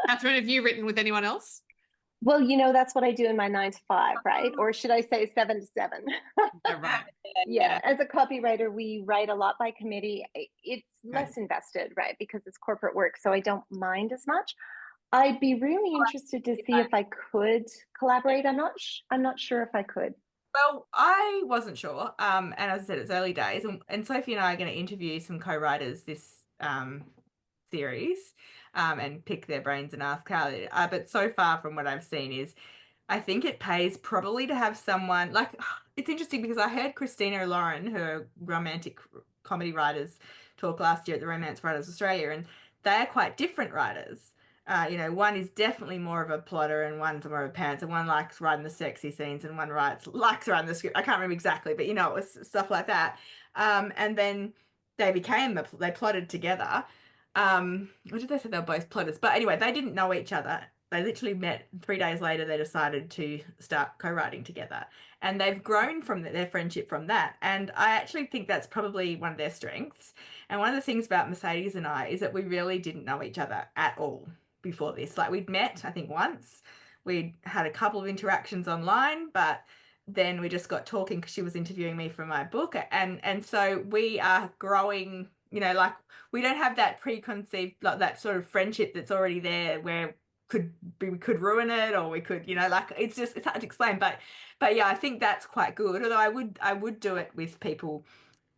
Catherine, have you written with anyone else? Well, that's what I do in my 9 to 5, right? Or should I say 7 to 7? Yeah, right. Yeah, as a copywriter, we write a lot by committee. It's less invested, right? Because it's corporate work, so I don't mind as much. I'd be really interested to see if I could collaborate. I'm not sure if I could. Well, I wasn't sure. And as I said, it's early days. And Sophie and I are going to interview some co-writers this series and pick their brains and ask how they but so far from what I've seen is I think it pays probably to have someone like it's interesting because I heard Christina Lauren, her romantic comedy writers, talk last year at the Romance Writers Australia, and they are quite different writers. One is definitely more of a plotter and one's more of a pants, and one likes writing the sexy scenes and one likes writing the script. I can't remember exactly, but it was stuff like that. And then they plotted together. What did they say? They were both plotters, but anyway, they didn't know each other. They literally met 3 days later. They decided to start co-writing together, and they've grown from their friendship from that. And I actually think that's probably one of their strengths. And one of the things about Mercedes and I is that we really didn't know each other at all before this. Like we'd met, I think once. We'd had a couple of interactions online, but then we just got talking because she was interviewing me for my book, and so we are growing. Like we don't have that preconceived, like that sort of friendship that's already there where we could ruin it, or we could, like it's hard to explain, but yeah, I think that's quite good. Although I would do it with people,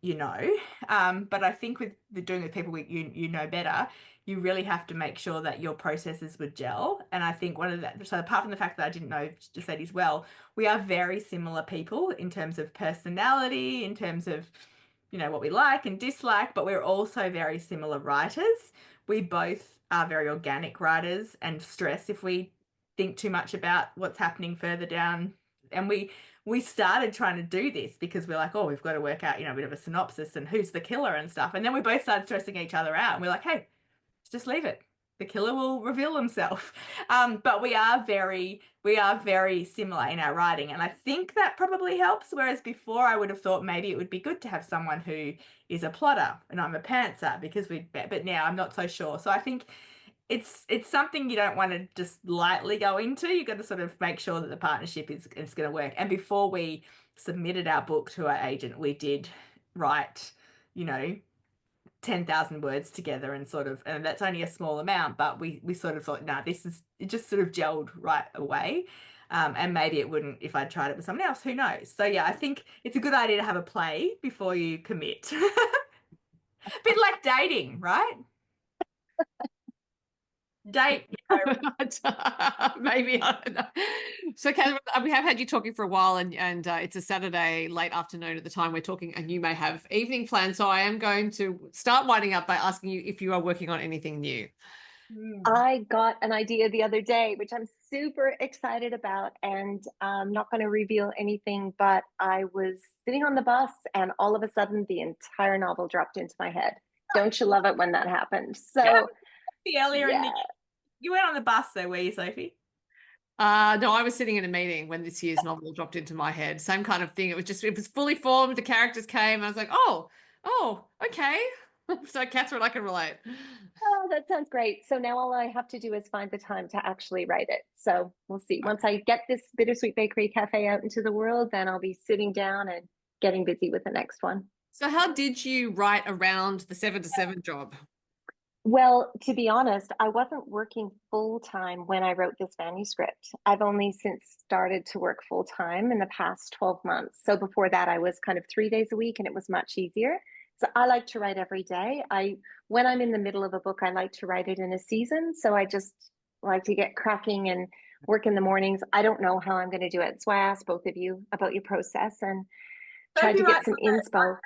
you know. But I think with doing with people you know better, you really have to make sure that your processes would gel. And I think one of that, so apart from the fact that I didn't know just Eddie's well, we are very similar people in terms of personality, in terms of, you know, what we like and dislike, but we're also very similar writers. We both are very organic writers and stress if we think too much about what's happening further down. And we started trying to do this because we're like, oh, we've got to work out, you know, a bit of a synopsis and who's the killer and stuff. And then we both started stressing each other out and we're like, hey, just leave it. The killer will reveal himself. But we are very similar in our writing. And I think that probably helps. Whereas before I would have thought maybe it would be good to have someone who is a plotter and I'm a pantser because but now I'm not so sure. So I think it's something you don't want to just lightly go into. You've got to sort of make sure that the partnership is going to work. And before we submitted our book to our agent, we did write, you know, 10,000 words together and sort of, and that's only a small amount, but we sort of thought, nah, it just sort of gelled right away. And maybe it wouldn't if I tried it with someone else, who knows? So yeah, I think it's a good idea to have a play before you commit. A bit like dating, right? Date, you know. Maybe, I don't know. So Catherine, we have had you talking for a while and it's a Saturday late afternoon at the time we're talking and you may have evening plans. So I am going to start winding up by asking you if you are working on anything new. I got an idea the other day, which I'm super excited about, and I'm not going to reveal anything, but I was sitting on the bus and all of a sudden the entire novel dropped into my head. Don't you love it when that happens? So Earlier in yeah. you went on the bus though, were you, Sophie? No, I was sitting in a meeting when this year's novel dropped into my head. Same kind of thing. It was fully formed. The characters came. I was like, oh, okay. So Catherine, I can relate. Oh, that sounds great. So now all I have to do is find the time to actually write it. So we'll see. Once I get this Bittersweet Bakery Cafe out into the world, then I'll be sitting down and getting busy with the next one. So how did you write around the 7 to 7 job? Well, to be honest, I wasn't working full time when I wrote this manuscript. I've only since started to work full time in the past 12 months. So before that, I was kind of 3 days a week and it was much easier. So I like to write every day. When I'm in the middle of a book, I like to write it in a season. So I just like to get cracking and work in the mornings. I don't know how I'm going to do it. That's why I asked both of you about your process and tried to get some inspo.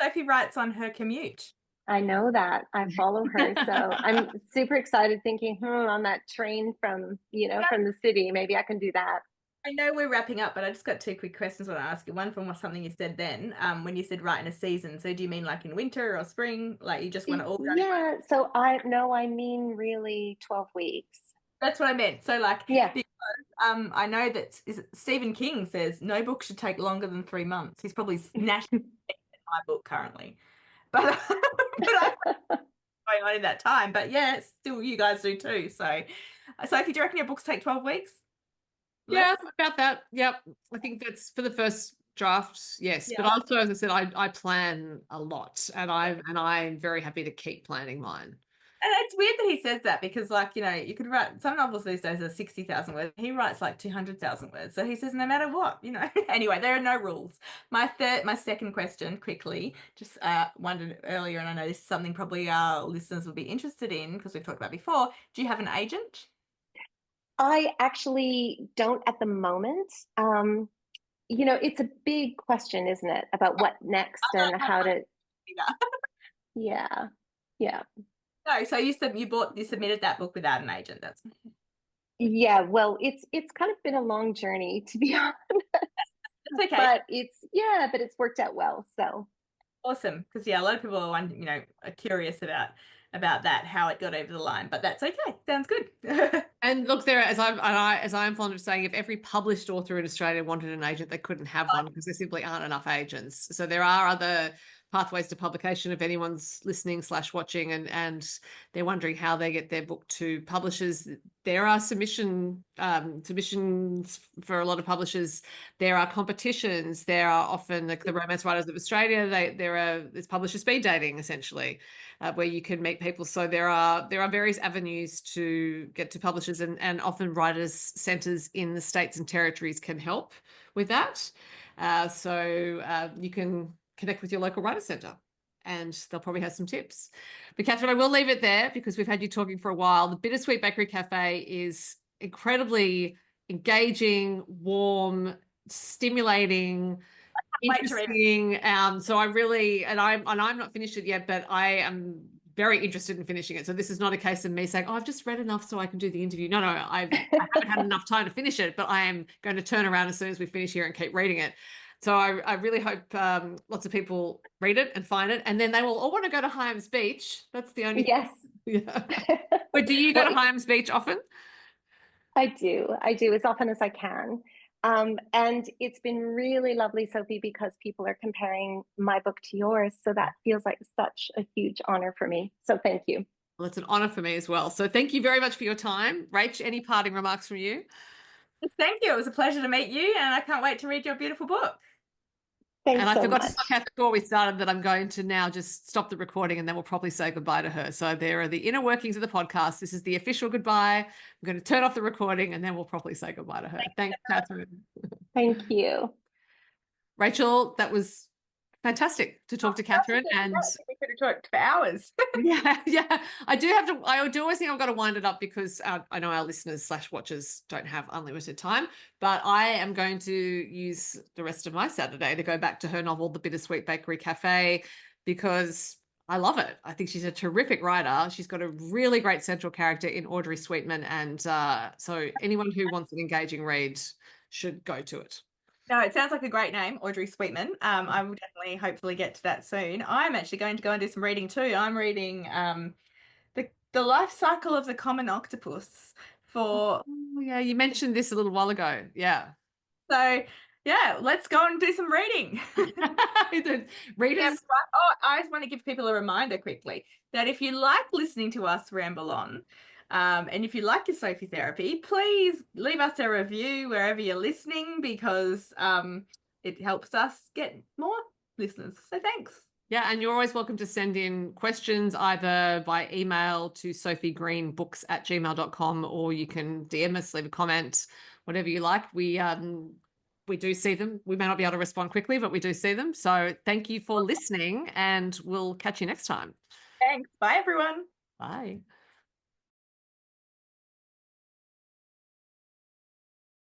Sophie writes on her commute. I know that. I follow her. So I'm super excited thinking, on that train from the city, maybe I can do that. I know we're wrapping up, but I just got two quick questions I want to ask you. One from something you said then, when you said write in a season. So do you mean like in winter or spring? Like you just want to all done? Yeah. So I mean really 12 weeks. That's what I meant. So like, yeah. Because I know that Stephen King says no book should take longer than 3 months. He's probably nationally my book currently. But I'm going on in that time. But yeah, still you guys do too. So Sophie, do you reckon your books take 12 weeks? Yeah, about that. Yep. I think that's for the first draft. Yes. Yeah. But also, as I said, I plan a lot and I'm very happy to keep planning mine. And it's weird that he says that because, like, you know, you could write some novels these days are 60,000 words. He writes like 200,000 words. So he says, no matter what, you know. Anyway, there are no rules. My second question, quickly, just wondered earlier, and I know this is something probably our listeners will be interested in because we've talked about before. Do you have an agent? I actually don't at the moment. It's a big question, isn't it, about what next and how to. Yeah. Yeah. No, so you said you submitted that book without an agent. That's yeah. Well, it's kind of been a long journey, to be honest. It's okay. But it's worked out well. So awesome, because a lot of people are curious about that, how it got over the line. But that's okay. Sounds good. And look, there, as I'm fond of saying, if every published author in Australia wanted an agent, they couldn't have one because there simply aren't enough agents. So there are other pathways to publication if anyone's listening / watching and they're wondering how they get their book to publishers. There are submissions for a lot of publishers. There are competitions. There are often the Romance Writers of Australia. There's publisher speed dating essentially, where you can meet people. So there are various avenues to get to publishers, and often writers' centres in the states and territories can help with that. So you can connect with your local writer centre, and they'll probably have some tips. But Catherine, I will leave it there because we've had you talking for a while. The Bittersweet Bakery Café is incredibly engaging, warm, stimulating, Wait to read it. interesting. So I really, and I'm not finished it yet, but I am very interested in finishing it. So this is not a case of me saying, "Oh, I've just read enough so I can do the interview." No, I haven't had enough time to finish it, but I am going to turn around as soon as we finish here and keep reading it. So I really hope lots of people read it and find it, and then they will all want to go to Hyams Beach. That's the only Yes. yeah. But do you go to Hyams Beach often? I do as often as I can. And it's been really lovely, Sophie, because people are comparing my book to yours. So that feels like such a huge honor for me. So thank you. Well, it's an honor for me as well. So thank you very much for your time. Rach, any parting remarks from you? Thank you. It was a pleasure to meet you, and I can't wait to read your beautiful book. Thanks And I so forgot much. to tell Kath before we started that I'm going to now just stop the recording and then we'll probably say goodbye to her. So there are the inner workings of the podcast. This is the official goodbye. I'm going to turn off the recording and then we'll probably say goodbye to her. Thanks, Catherine. Thank you. Rachel, that was fantastic to talk to Catherine. And we could have talked for hours. yeah, I do always think I've got to wind it up because I know our listeners / watchers don't have unlimited time, but I am going to use the rest of my Saturday to go back to her novel, The Bittersweet Bakery Café, because I love it. I think she's a terrific writer. She's got a really great central character in Audrey Sweetman. And so anyone who wants an engaging read should go to it. No, it sounds like a great name, Audrey Sweetman. I will definitely, hopefully, get to that soon. I'm actually going to go and do some reading too. I'm reading the life cycle of the common octopus for. Oh, yeah, you mentioned this a little while ago. Yeah. So yeah, let's go and do some reading. The readers. Oh, I just want to give people a reminder quickly that if you like listening to us ramble on, and if you like your Sophie therapy, please leave us a review wherever you're listening because it helps us get more listeners. So thanks. Yeah, and you're always welcome to send in questions either by email to sophiegreenbooks@gmail.com, or you can DM us, leave a comment, whatever you like. We do see them. We may not be able to respond quickly, but we do see them. So thank you for listening, and we'll catch you next time. Thanks. Bye, everyone. Bye.